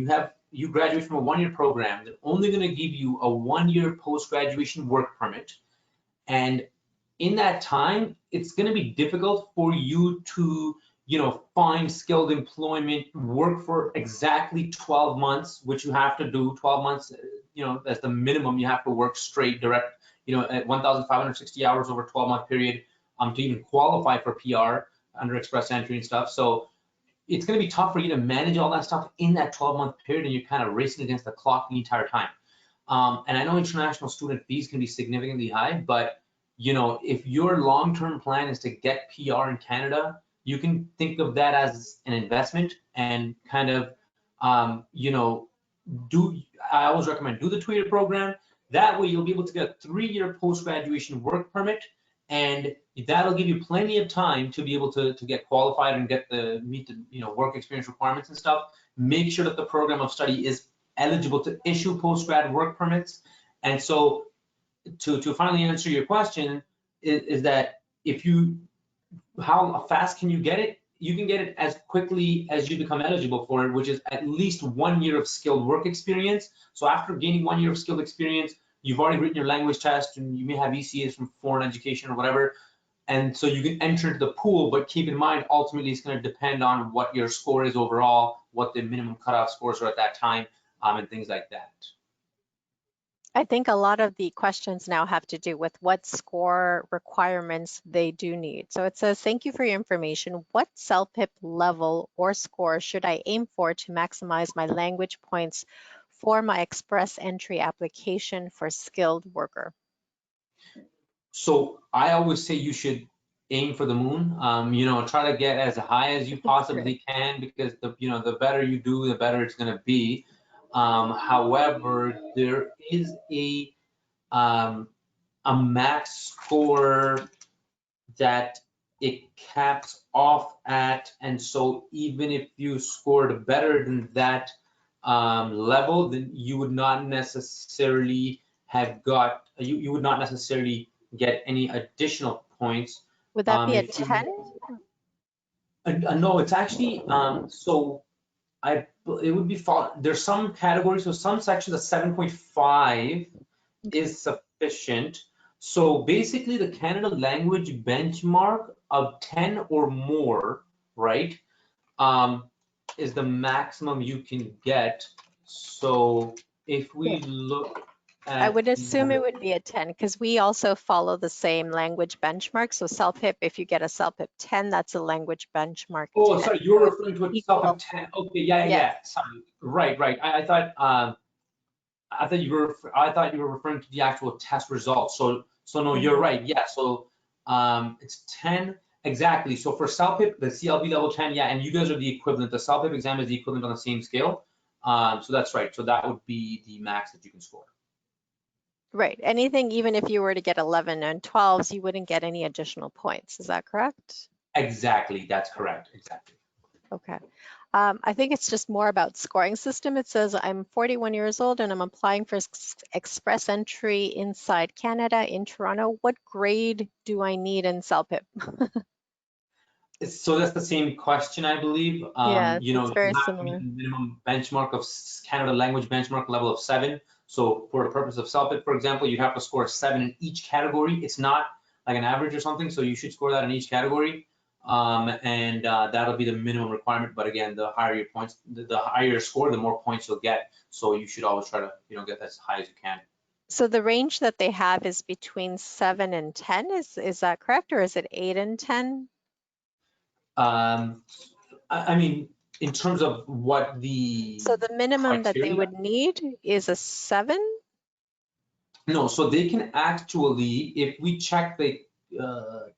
you graduate from a 1-year program, they're only going to give you a 1-year post-graduation work permit. And in that time, it's going to be difficult for you to, find skilled employment, work for exactly 12 months, which you have to do 12 months, as the minimum you have to work straight direct, at 1,560 hours over a 12-month period to even qualify for PR under express entry and stuff. So it's going to be tough for you to manage all that stuff in that 12-month period, and you're kind of racing against the clock the entire time. And I know international student fees can be significantly high, but if your long-term plan is to get PR in Canada, you can think of that as an investment and kind of, I always recommend do the 2-year program. That way you'll be able to get a 3-year post-graduation work permit, and that'll give you plenty of time to be able to get qualified and meet the work experience requirements and stuff. Make sure that the program of study is eligible to issue post-grad work permits. And so to finally answer your question is that how fast can you get it? You can get it as quickly as you become eligible for it, which is at least 1 year of skilled work experience. So after gaining 1 year of skilled experience, you've already written your language test and you may have ECAs from foreign education or whatever. And so you can enter into the pool, but keep in mind, ultimately it's going to depend on what your score is overall, what the minimum cutoff scores are at that time, and things like that. I think a lot of the questions now have to do with what score requirements they do need. So it says, thank you for your information. What CELPIP level or score should I aim for to maximize my language points for my express entry application for skilled worker? So I always say you should aim for the moon. Try to get as high as you possibly can, because the better you do, the better it's going to be. However, there is a max score that it caps off at, and so even if you scored better than that level, then you would not necessarily you would not necessarily get any additional points. Would that be a If you, 10? no, it's actually it would be there's some categories, so some sections of 7.5 is sufficient. So basically the Canada language benchmark of 10 or more, right, is the maximum you can get. So if we look I at would assume it would be a 10 because we also follow the same language benchmark. So CELPIP, if you get a CELPIP 10, that's a language benchmark 10. oh, sorry, you're So it's referring to a equal. CELPIP 10. Okay, yeah, Yes. sorry. Right. I thought you were referring to the actual test results. So no, you're right. Yeah. So it's 10 exactly. So for CELPIP, the CLB level 10, yeah, and you guys are the equivalent. The CELPIP exam is the equivalent on the same scale. So that's right. So that would be the max that you can score. Right. Anything, even if you were to get 11 and 12s, you wouldn't get any additional points. Is that correct? Exactly. That's correct. Exactly. Okay. I think it's just more about scoring system. It says I'm 41 years old and I'm applying for express entry inside Canada in Toronto. What grade do I need in CELPIP? So that's the same question, I believe. Yeah, You it's very have to meet similar. the minimum benchmark of Canada language benchmark level of 7. So for the purpose of CELPIP, for example, you have to score 7 in each category. It's not like an average or something, so you should score that in each category. and that'll be the minimum requirement. But again, the higher your points, the higher your score, the more points you'll get. So you should always try to, get as high as you can. So the range that they have is between 7 and 10. Is that correct, or is it 8 and 10? I mean, in terms of what the So the minimum that they criteria, would need is a 7? no, so they can actually, if we check the, sorry,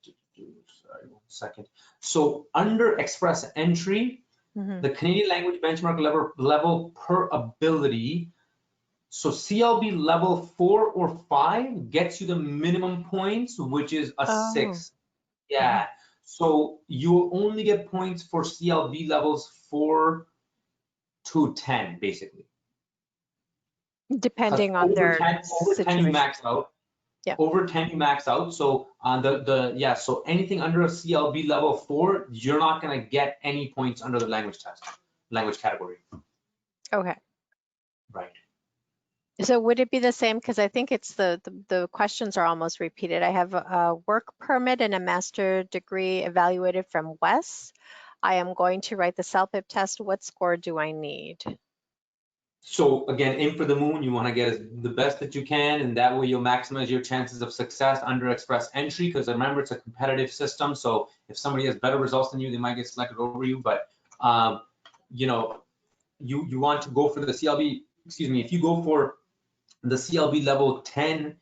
1 second. So under express entry, the Canadian language benchmark level per ability. So CLB level 4 or 5 gets you the minimum points, which is a 6. Yeah. So you only get points for CLB levels 4 to 10, basically. Depending on over their 10, over 10 you situation. max out. Yeah. Over 10 you max out. So on so anything under a CLB level 4, you're not going to get any points under the language test, language category. Okay. Right. So would it be the same? Because I think it's the questions are almost repeated. I have a work permit and a master degree evaluated from Wes. I am going to write the CELPIP test. What score do I need? So again, aim for the moon. You want to get the best that you can, and that way you'll maximize your chances of success under express entry. Because remember, it's a competitive system. So if somebody has better results than you, they might get selected over you. But you want to go for the CLB. Excuse me. If you go for the CLB level 10,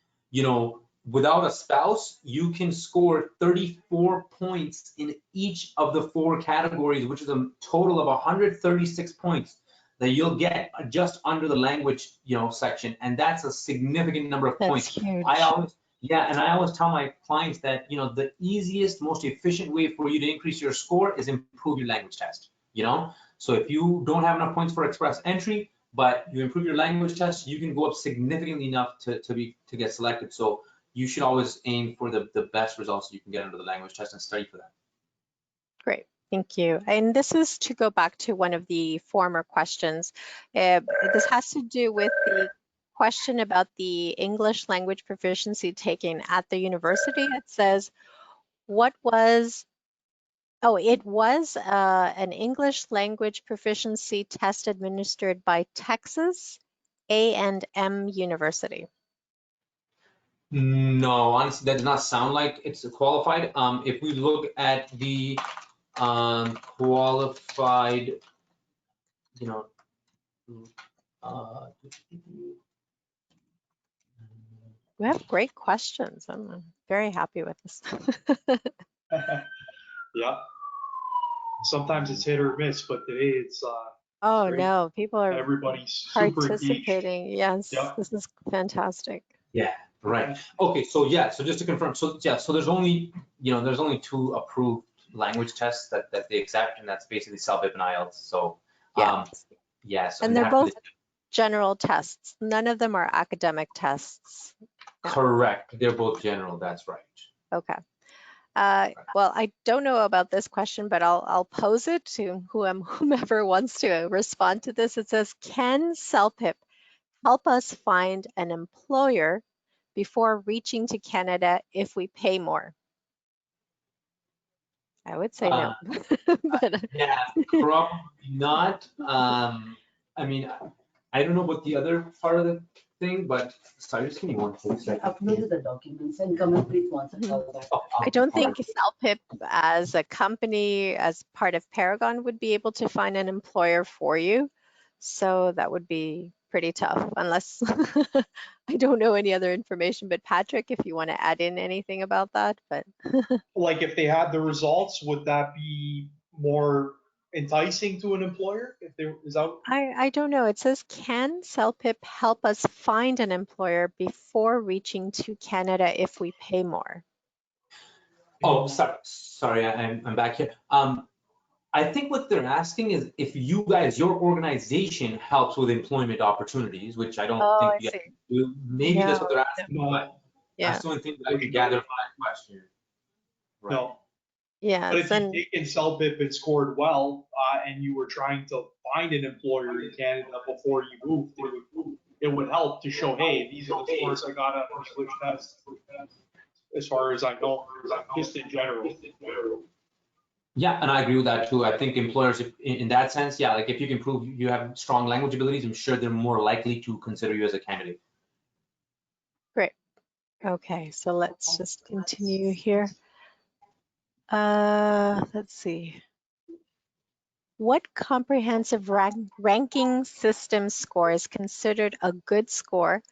without a spouse, you can score 34 points in each of the 4 categories, which is a total of 136 points that you'll get just under the language, section. And that's a significant number of points. That's huge. I always tell my clients that, the easiest, most efficient way for you to increase your score is improve your language test, So if you don't have enough points for express entry, but you improve your language test, you can go up significantly enough to get selected. So you should always aim for the best results you can get under the language test and study for that. Great, thank you. And this is to go back to one of the former questions. This has to do with the question about the English language proficiency taken at the university. It says, it was an English language proficiency test administered by Texas A&M University. No, honestly, that does not sound like it's qualified. If we look at the qualified, We have great questions. I'm very happy with this. Yeah. Sometimes it's hit or miss, but today it's Oh great. no, people are Everybody's super engaged. participating. Yes, Yep. this is fantastic. Yeah, right. Okay, so just to confirm, so there's only, there's only 2 approved language tests that they accept, and that's basically CELPIP and IELTS. So yes, And they're both general tests. None of them are academic tests. Correct. They're both general. That's right. Okay. Well, I don't know about this question, but I'll pose it to whomever wants to respond to this. It says, can CELPIP help us find an employer before reaching to Canada if we pay more? I would say no. But, yeah, probably not. I mean, I don't know about the other part of the thing, but sorry, just give me one second. Uploaded the documents and comment wants to call back. I don't think CELPIP as a company, as part of Paragon, would be able to find an employer for you. So that would be pretty tough unless I don't know any other information. But Patrick, if you want to add in anything about that, but Like if they had the results, would that be more enticing to an employer if there is out? I don't know. It says, can CELPIP help us find an employer before reaching to Canada if we pay more? Oh, sorry, I'm back here. I think what they're asking is if you guys, your organization helps with employment opportunities, which I don't think you guys do. Maybe that's what they're asking, but that's the only thing that I could gather from that question. Right. No. Yeah. But if you've taken CELPIP and scored well, and you were trying to find an employer in Canada before you moved, it would help to show, hey, these are the scores I got on the English test, as far as I know, just in general. Yeah, and I agree with that too. I think employers, in that sense, yeah, like if you can prove you have strong language abilities, I'm sure they're more likely to consider you as a candidate. Great. Okay, so let's just continue here. Let's see. What comprehensive ranking system score is considered a good score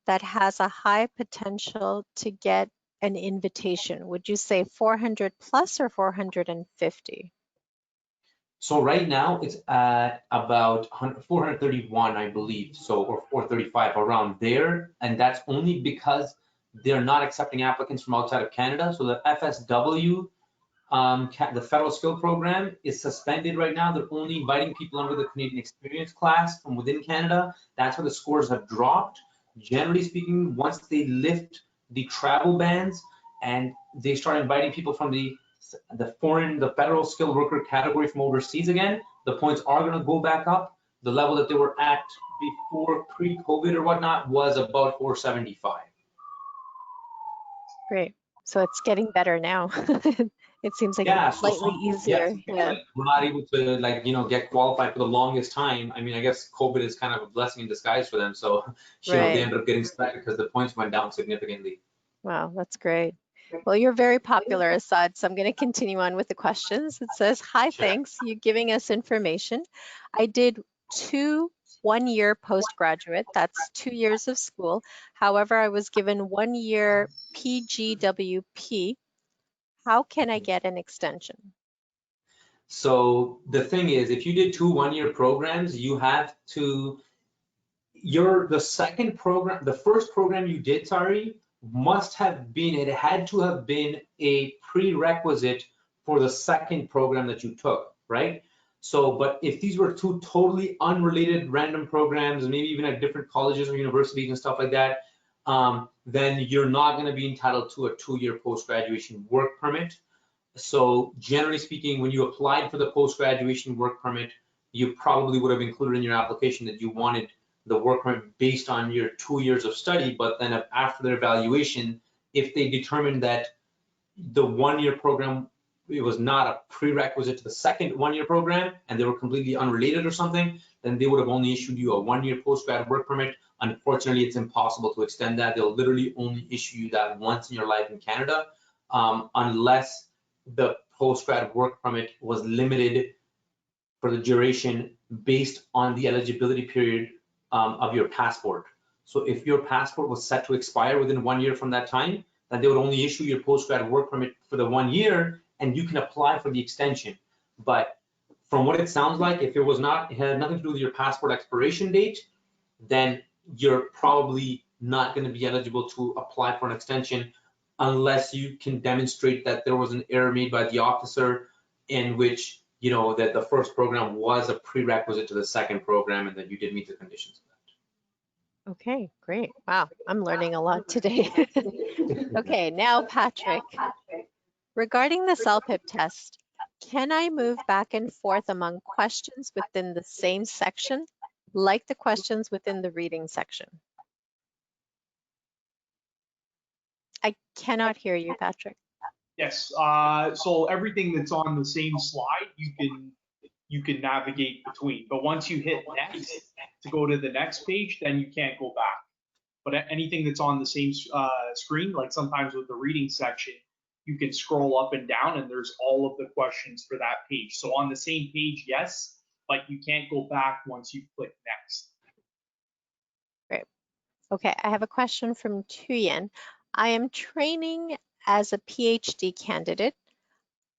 that has a high potential to get an invitation? Would you say 400 plus or 450? So right now it's at about 431, I believe, so, or 435, around there. And that's only because they're not accepting applicants from outside of Canada. So the FSW, the federal skill program, is suspended right now. They're only inviting people under the Canadian experience class from within Canada. That's where the scores have dropped. Generally speaking, once they lift the travel bans and they start inviting people from the federal skilled worker category from overseas again, the points are going to go back up. The level that they were at before pre-COVID or whatnot was about 475. Great. So it's getting better now. It seems like Yeah, it's so slightly some, yeah, easier. some people Yeah, that were not able to, like, get qualified for the longest time. I mean, I guess COVID is kind of a blessing in disguise for them. So, they right. ended up getting stuck because the points went down significantly. Wow, that's great. Well, you're very popular, Assad, so I'm going to continue on with the questions. It says, hi, Sure. thanks, you giving us information. I did 2 one-year postgraduate, that's 2 years of school. However, I was given 1 year PGWP. How can I get an extension? So the thing is, if you did 2 one-year programs, you have to, the second program, the first program you did, sorry, it had to have been a prerequisite for the second program that you took, right? So, but if these were 2 totally unrelated random programs, maybe even at different colleges or universities and stuff like that, then you're not going to be entitled to a 2-year post-graduation work permit. So generally speaking, when you applied for the post-graduation work permit, you probably would have included in your application that you wanted the work permit based on your 2 years of study, but then after their evaluation, if they determined that the 1-year program, it was not a prerequisite to the second 1-year program and they were completely unrelated or something, then they would have only issued you a 1-year post-grad work permit. Unfortunately, it's impossible to extend that. They'll literally only issue you that once in your life in Canada, unless the post-grad work permit was limited for the duration based on the eligibility period of your passport. So if your passport was set to expire within 1 year from that time, then they would only issue your post-grad work permit for the 1 year and you can apply for the extension. But from what it sounds like, if it had nothing to do with your passport expiration date, then you're probably not going to be eligible to apply for an extension unless you can demonstrate that there was an error made by the officer in which, that the first program was a prerequisite to the second program and that you did meet the conditions of that. Okay, great. Wow, I'm learning a lot today. Okay, now Patrick. Regarding the CELPIP test, can I move back and forth among questions within the same section, like the questions within the reading section? I cannot hear you, Patrick. Yes. So everything that's on the same slide, you can navigate between. But once you hit next to go to the next page, then you can't go back. But anything that's on the same screen, like sometimes with the reading section, you can scroll up and down and there's all of the questions for that page. So on the same page, yes, but you can't go back once you click next. Great. Okay, I have a question from Tuyen. I am training as a PhD candidate.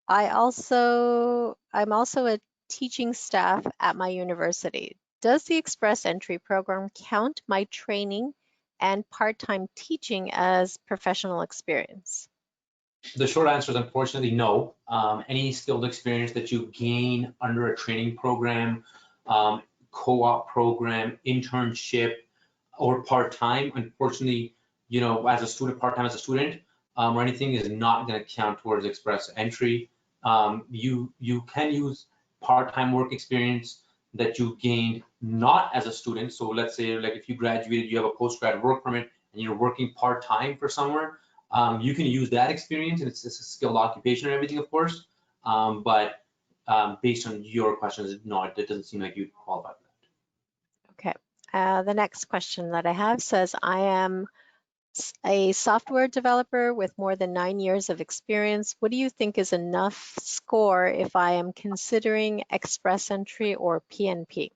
I'm also a teaching staff at my university. Does the Express Entry program count my training and part-time teaching as professional experience? The short answer is unfortunately no. Any skilled experience that you gain under a training program, co-op program, internship, or part-time, unfortunately, as a student, part-time as a student, or anything is not going to count towards Express Entry. You can use part-time work experience that you gained not as a student. So let's say, like, if you graduated, you have a post-grad work permit and you're working part-time for somewhere, you can use that experience, and it's a skilled occupation and everything, of course. But based on your questions, no, it doesn't seem like you qualify for that. Okay. The next question that I have says, I am a software developer with more than 9 years of experience. What do you think is enough score if I am considering express entry or PNP?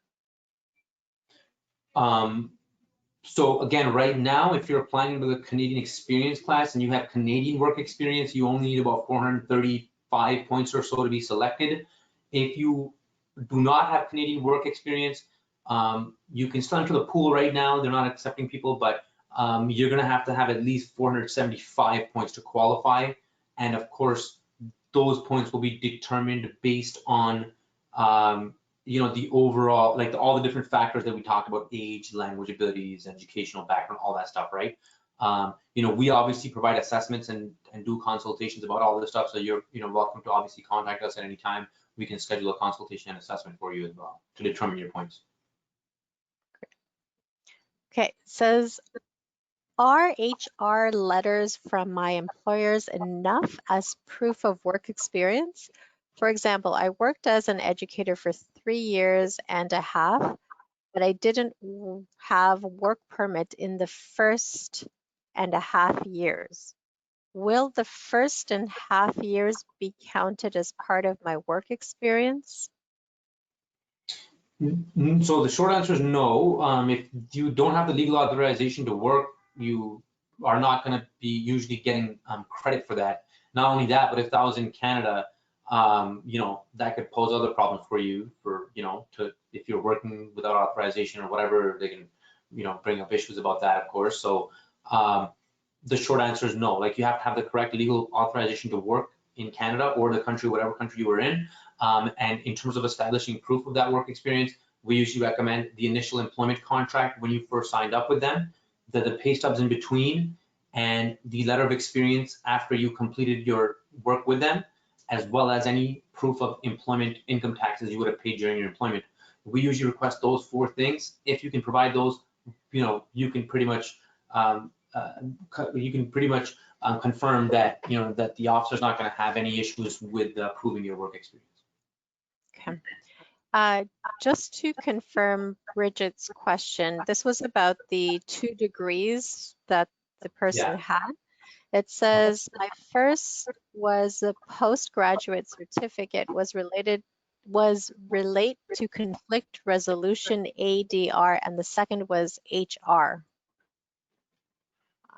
So again, right now, if you're applying to the Canadian experience class and you have Canadian work experience, you only need about 435 points or so to be selected. If you do not have Canadian work experience, you can still enter the pool right now. They're not accepting people, but you're gonna have to have at least 475 points to qualify. And of course, those points will be determined based on the overall, like all the different factors that we talked about: age, language abilities, educational background, all that stuff, right? We obviously provide assessments and do consultations about all this stuff. So you're, welcome to obviously contact us at any time. We can schedule a consultation and assessment for you as well to determine your points. Okay, it says, are HR letters from my employers enough as proof of work experience? For example, I worked as an educator for 3 years and a half, but I didn't have work permit in the first and a half years. Will the first and half years be counted as part of my work experience? So the short answer is no. If you don't have the legal authorization to work, you are not going to be usually getting credit for that. Not only that, but if that was in Canada, that could pose other problems for you. If you're working without authorization or whatever, they can, bring up issues about that, of course. So the short answer is no. Like, you have to have the correct legal authorization to work in Canada or the country, whatever country you were in. And in terms of establishing proof of that work experience, we usually recommend the initial employment contract when you first signed up with them, the pay stubs in between, and the letter of experience after you completed your work with them, as well as any proof of employment income taxes you would have paid during your employment. We usually request those 4 things. If you can provide those, you can pretty much confirm that that the officer's not going to have any issues with proving your work experience. Okay. Just to confirm Bridget's question, this was about the 2 degrees that the person had. It says, my first was a postgraduate certificate relate to conflict resolution, ADR, and the second was HR.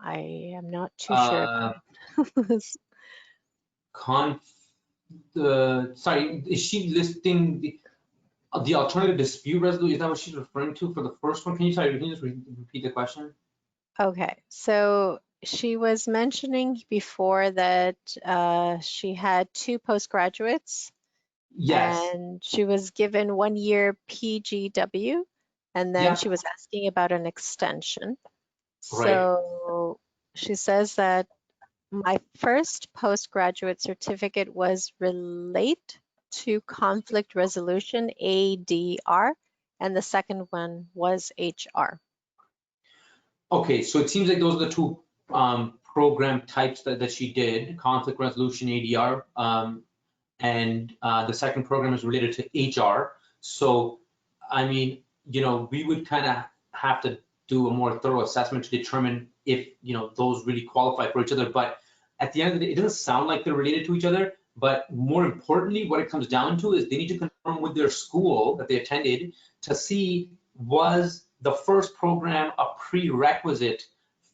I am not too sure. Sorry, is she listing the alternative dispute resolution? Is that what she's referring to for the first one? Can you just repeat the question? Okay, so she was mentioning before that she had 2 postgraduates. Yes. And she was given 1 year PGW, and then she was asking about an extension. Right. So she says that my first postgraduate certificate was relate to conflict resolution, ADR, and the second one was HR. Okay, so it seems like those are the 2 program types that she did: conflict resolution, ADR, and the second program is related to HR. So, I mean, we would kind of have to do a more thorough assessment to determine if, those really qualify for each other. But at the end of the day, it doesn't sound like they're related to each other. But more importantly, what it comes down to is they need to confirm with their school that they attended to see, was the first program a prerequisite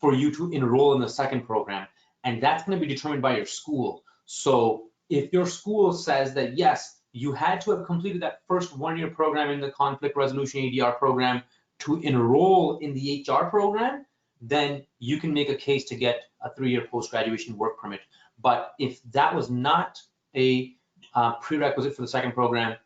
for you to enroll in the second program. And that's going to be determined by your school. So if your school says that, yes, you had to have completed that first 1 year program in the conflict resolution ADR program to enroll in the HR program, then you can make a case to get a 3-year post-graduation work permit. But if that was not a prerequisite for the second program,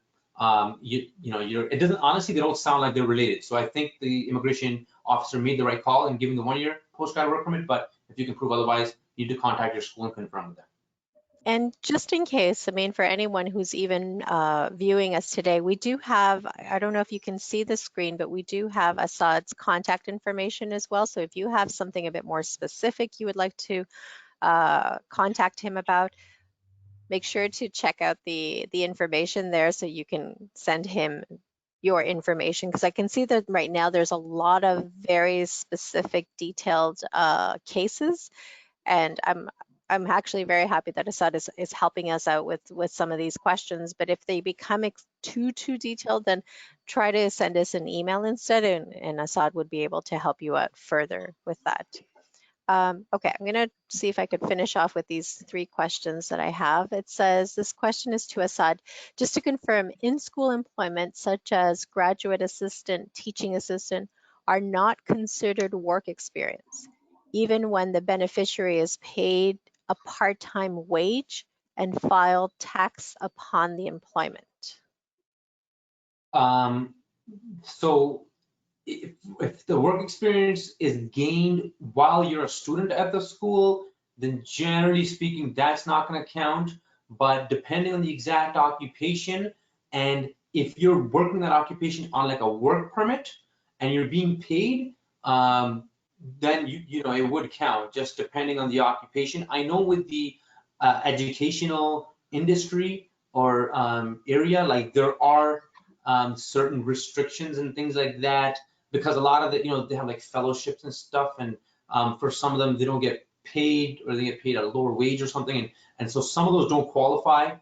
it doesn't, honestly, they don't sound like they're related. So I think the immigration officer made the right call in giving the 1 year post-grad work permit, but if you can prove otherwise, you need to contact your school and confirm with them. And just in case, I mean, for anyone who's even viewing us today, we do have, I don't know if you can see the screen, but we do have Assad's contact information as well. So if you have something a bit more specific you would like to contact him about, make sure to check out the information there so you can send him your information, because I can see that right now there's a lot of very specific detailed cases, and I'm actually very happy that Assad is helping us out with some of these questions. But if they become too detailed, then try to send us an email instead, and Assad would be able to help you out further with that. Okay, I'm going to see if I could finish off with these 3 questions that I have. It says, this question is to Assad. Just to confirm, in-school employment such as graduate assistant, teaching assistant are not considered work experience, even when the beneficiary is paid a part-time wage and filed tax upon the employment. So if the work experience is gained while you're a student at the school, then generally speaking, that's not going to count. But depending on the exact occupation, and if you're working that occupation on like a work permit and you're being paid, then you know it would count, just depending on the occupation. I know with the educational industry or area, like there are certain restrictions and things like that, because a lot of the, you know, they have like fellowships and stuff, and for some of them they don't get paid, or they get paid at a lower wage or something, and so some of those don't qualify.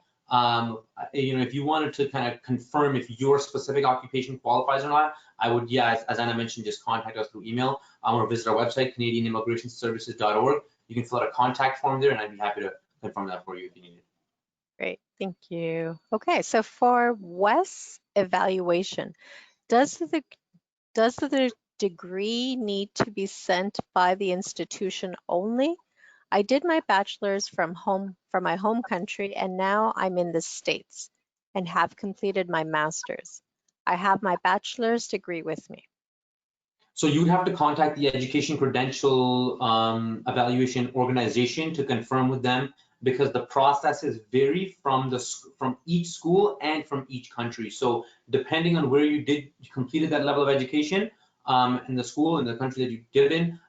You know, if you wanted to kind of confirm if your specific occupation qualifies or not, I would, yeah, as Anna mentioned, just contact us through email or visit our website, canadianimmigrationservices.org. You can fill out a contact form there, and I'd be happy to confirm that for you if you need it. Great, thank you. Okay, so for Wes evaluation, does the degree need to be sent by the institution only? I did my bachelor's from my home country, and now I'm in the States and have completed my master's. I have my bachelor's degree with me. So you would have to contact the education credential evaluation organization to confirm with them, because the processes vary from each school and from each country. So depending on where you completed that level of education in the school, in the country that you did it in,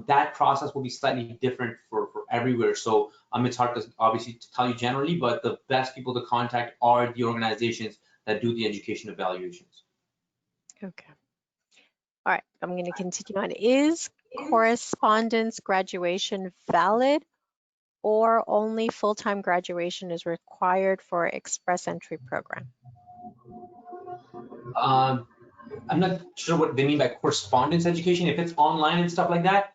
that process will be slightly different for everywhere. So it's hard to obviously to tell you generally, but the best people to contact are the organizations that do the education evaluations. Okay. All right, I'm going to continue on. Is correspondence graduation valid, or only full-time graduation is required for express entry program? I'm not sure what they mean by correspondence education. If it's online and stuff like that,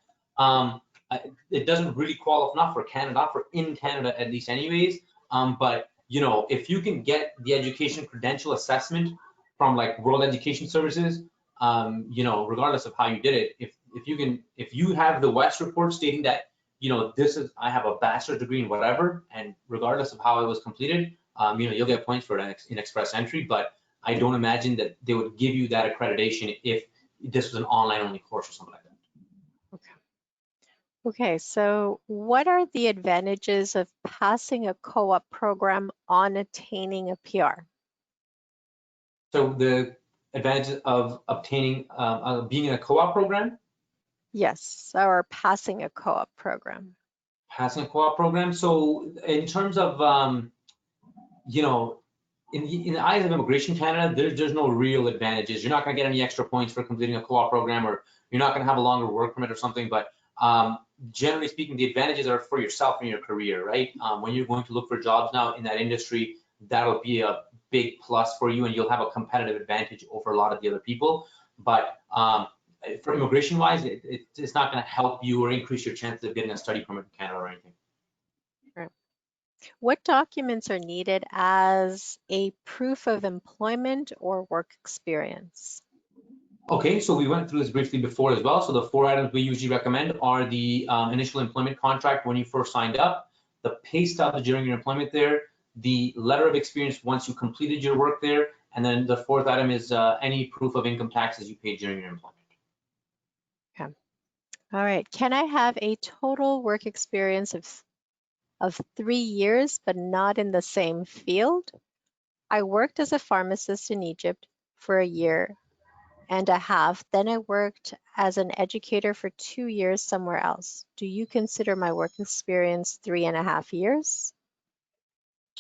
it doesn't really qualify, not for Canada, not for in Canada at least anyways. But you know, if you can get the education credential assessment from like World Education Services, you know, regardless of how you did it, if you have the West report stating that, you know, I have a bachelor's degree in whatever, and regardless of how it was completed, you know, you'll get points for it in express entry. But I don't imagine that they would give you that accreditation if this was an online only course or something like that. Okay, so what are the advantages of passing a co-op program on attaining a PR? So the advantage of obtaining, being in a co-op program? Yes, or passing a co-op program. Passing a co-op program. So in terms of, you know, in the eyes of Immigration Canada, there's no real advantages. You're not going to get any extra points for completing a co-op program, or you're not going to have a longer work permit or something. But generally speaking, the advantages are for yourself and your career, right? When you're going to look for jobs now in that industry, that'll be a big plus for you, and you'll have a competitive advantage over a lot of the other people. But for immigration-wise, it's not going to help you or increase your chances of getting a study permit in Canada or anything. Right. What documents are needed as a proof of employment or work experience? Okay, so we went through this briefly before as well. So the 4 items we usually recommend are the initial employment contract when you first signed up, the pay stubs during your employment there, the letter of experience once you completed your work there, and then the 4th item is any proof of income taxes you paid during your employment. Okay. All right. Can I have a total work experience of 3 years, but not in the same field? I worked as a pharmacist in Egypt for 1.5 years. Then I worked as an educator for 2 years somewhere else. Do you consider my work experience 3.5 years?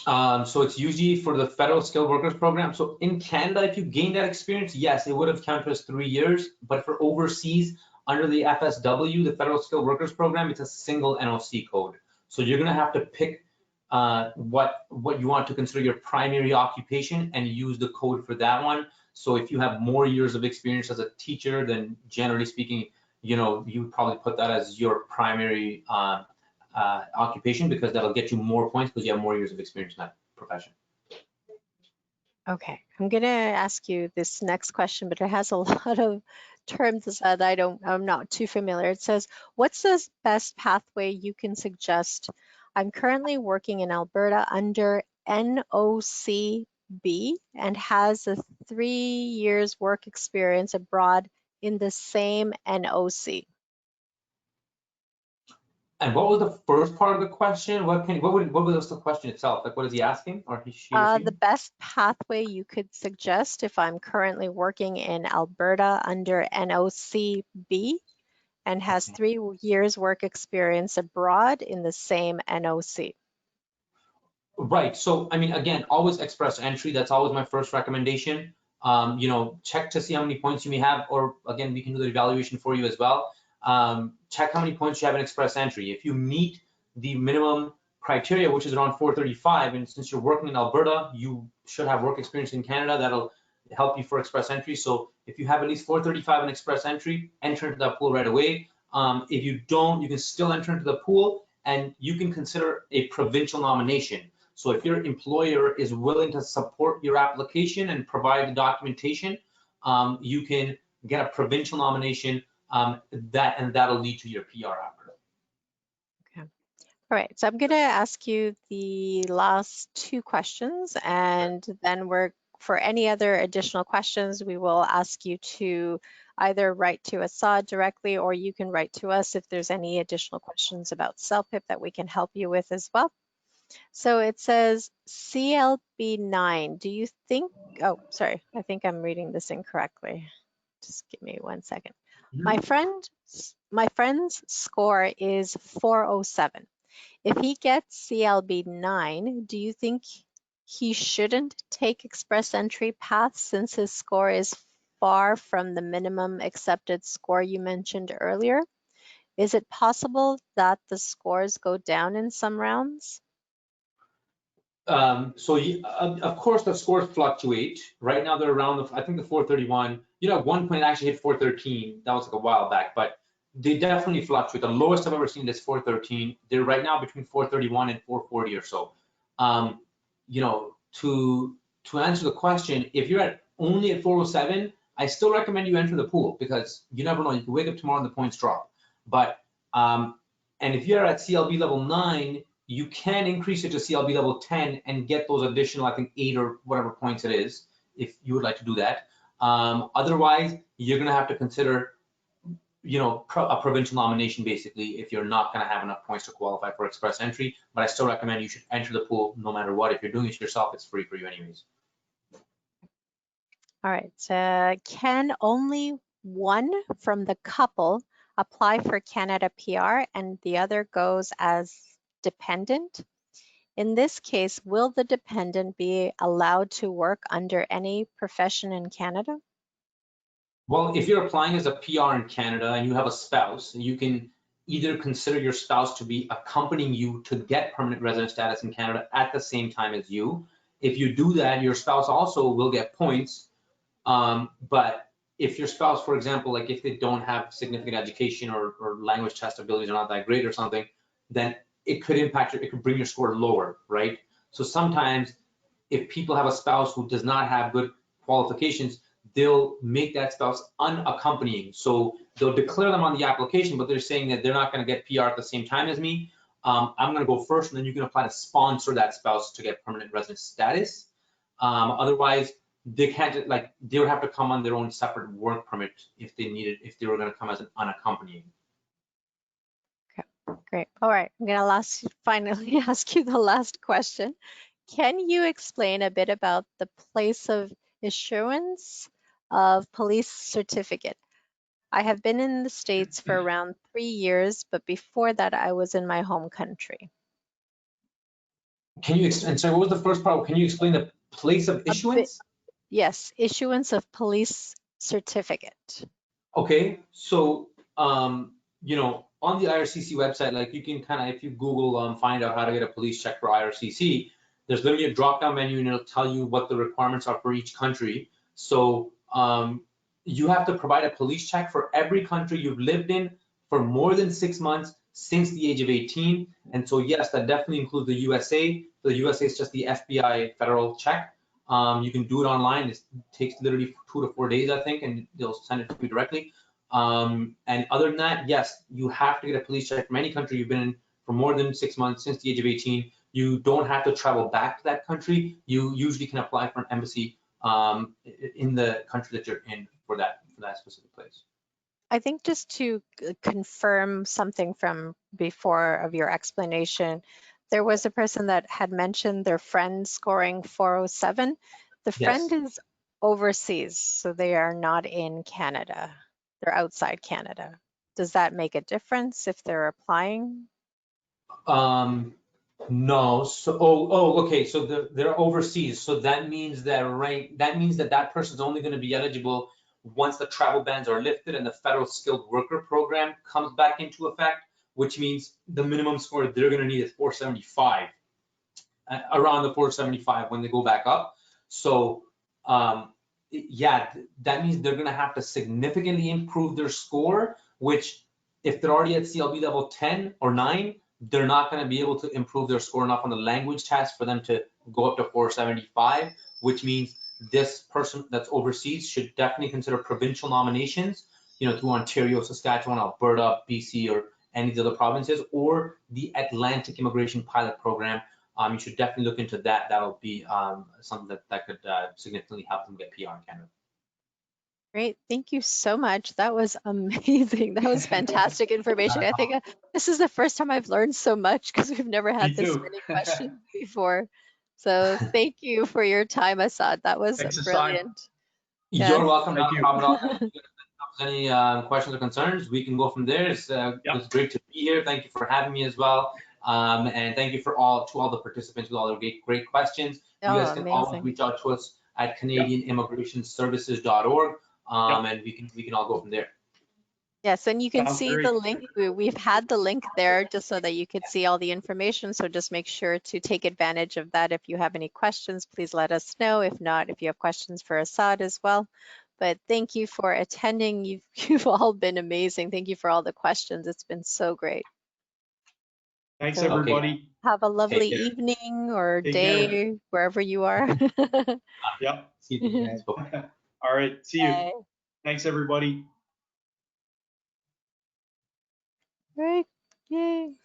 So it's usually for the federal skilled workers program. So in Canada, if you gain that experience, yes, it would have counted as 3 years. But for overseas, under the FSW, the federal skilled workers program, it's a single NOC code. So you're gonna have to pick what you want to consider your primary occupation and use the code for that one. So if you have more years of experience as a teacher, then generally speaking, you would probably put that as your primary occupation, because that'll get you more points because you have more years of experience in that profession. Okay, I'm gonna ask you this next question, but it has a lot of terms that I'm not too familiar. It says, what's the best pathway you can suggest? I'm currently working in Alberta under NOCB and has a 3 years work experience abroad in the same NOC. And what was the first part of the question? What was the question itself? Like, what is he asking, or she or she? The best pathway you could suggest if I'm currently working in Alberta under NOCB and has 3 years work experience abroad in the same NOC. Right. So, I mean, again, always express entry. That's always my first recommendation. Check to see how many points you may have, or again, we can do the evaluation for you as well. Check how many points you have in express entry. If you meet the minimum criteria, which is around 435, and since you're working in Alberta, you should have work experience in Canada. That'll help you for express entry. So if you have at least 435 in express entry, enter into that pool right away. If you don't, you can still enter into the pool, and you can consider a provincial nomination. So if your employer is willing to support your application and provide the documentation, you can get a provincial nomination, that'll lead to your PR after. Okay. All right, so I'm going to ask you the last 2 questions, and then for any other additional questions, we will ask you to either write to Assad directly, or you can write to us if there's any additional questions about CELPIP that we can help you with as well. So it says CLB9. Do you think, oh, sorry, I think I'm reading this incorrectly. Just give me 1 second. My friend's score is 407. If he gets CLB9, do you think he shouldn't take express entry path since his score is far from the minimum accepted score you mentioned earlier? Is it possible that the scores go down in some rounds? Of course, the scores fluctuate. Right now, they're around, I think the 431. At one point, it actually hit 413. That was like a while back, but they definitely fluctuate. The lowest I've ever seen is 413. They're right now between 431 and 440 or so. To answer the question, if you're only at 407, I still recommend you enter the pool, because you never know. You can wake up tomorrow and the points drop. But and if you're at CLB level 9, you can increase it to CLB level 10 and get those additional, I think, 8 or whatever points it is, if you would like to do that. Otherwise, you're going to have to consider, a provincial nomination, basically, if you're not going to have enough points to qualify for express entry. But I still recommend you should enter the pool no matter what. If you're doing it yourself, it's free for you anyways. All right, can only one from the couple apply for Canada PR and the other goes as dependent? In this case, will the dependent be allowed to work under any profession in Canada? Well, if you're applying as a PR in Canada and you have a spouse, you can either consider your spouse to be accompanying you to get permanent resident status in Canada at the same time as you. If you do that, your spouse also will get points. But if your spouse, for example, like if they don't have significant education or language test abilities are not that great or something, then it could it could bring your score lower, right? So sometimes if people have a spouse who does not have good qualifications, they'll make that spouse unaccompanying. So they'll declare them on the application, but they're saying that they're not going to get PR at the same time as me. I'm going to go first, and then you can apply to sponsor that spouse to get permanent resident status. Otherwise, they can't, they would have to come on their own separate work permit if they were going to come as an unaccompanying. Okay, great. All right, I'm going to finally ask you the last question. Can you explain a bit about the place of issuance of police certificate? I have been in the States for around 3 years, but before that I was in my home country. Can you, and sorry, what was the first part? Can you explain the place of issuance? Yes, issuance of police certificate. Okay, so, you know, on the IRCC website, like you can kind of, if you Google, find out how to get a police check for IRCC, there's going to be a drop-down menu and it'll tell you what the requirements are for each country. So, you have to provide a police check for every country you've lived in for more than 6 months since the age of 18. And so, yes, that definitely includes the USA. The USA is just the FBI federal check. You can do it online. It takes literally 2 to 4 days, I think, and they'll send it to you directly. And other than that, yes, you have to get a police check from any country you've been in for more than 6 months since the age of 18. You don't have to travel back to that country. You usually can apply for an embassy in the country that you're in for that specific place. I think just to confirm something from before of your explanation, there was a person that had mentioned their friend scoring 407. The Yes. friend is overseas, so they are not in Canada. They're outside Canada. Does that make a difference if they're applying? No. So, okay. So they're overseas. So that means that, right? That means that that person's only going to be eligible once the travel bans are lifted and the federal skilled worker program comes back into effect, which means the minimum score they're going to need is 475, around the 475 when they go back up. So, yeah, that means they're going to have to significantly improve their score, which if they're already at CLB level 10 or 9, they're not going to be able to improve their score enough on the language test for them to go up to 475, which means this person that's overseas should definitely consider provincial nominations, you know, through Ontario, Saskatchewan, Alberta, BC, or any of the other provinces, or the Atlantic Immigration Pilot Program. You should definitely look into that. That'll be something that could significantly help them get PR in Canada. Great, thank you so much. That was amazing. That was fantastic information. I think this is the first time I've learned so much because we've never had Me this too. many questions before. So thank you for your time, Assad. That was Thanks, Assad. brilliant. You're Yes. welcome. Thank Not a you. problem at all. If there's any questions or concerns, we can go from there. It's great to be here. Thank you for having me as well. And thank you to all the participants with all their great questions. You guys Oh, can always amazing. reach out to us at CanadianImmigrationServices.org, and we can all go from there. Yes, and you can Sounds see great. the link. We've had the link there just so that you could see all the information. So just make sure to take advantage of that. If you have any questions, please let us know. If not, if you have questions for Assad as well. But thank you for attending. You've all been amazing. Thank you for all the questions. It's been so great. Thanks, So everybody. have a lovely care. evening or Take care. day, wherever you are. Yep. See you guys. Bye-bye. All right. See you. Bye. Thanks, everybody. Right. Yay.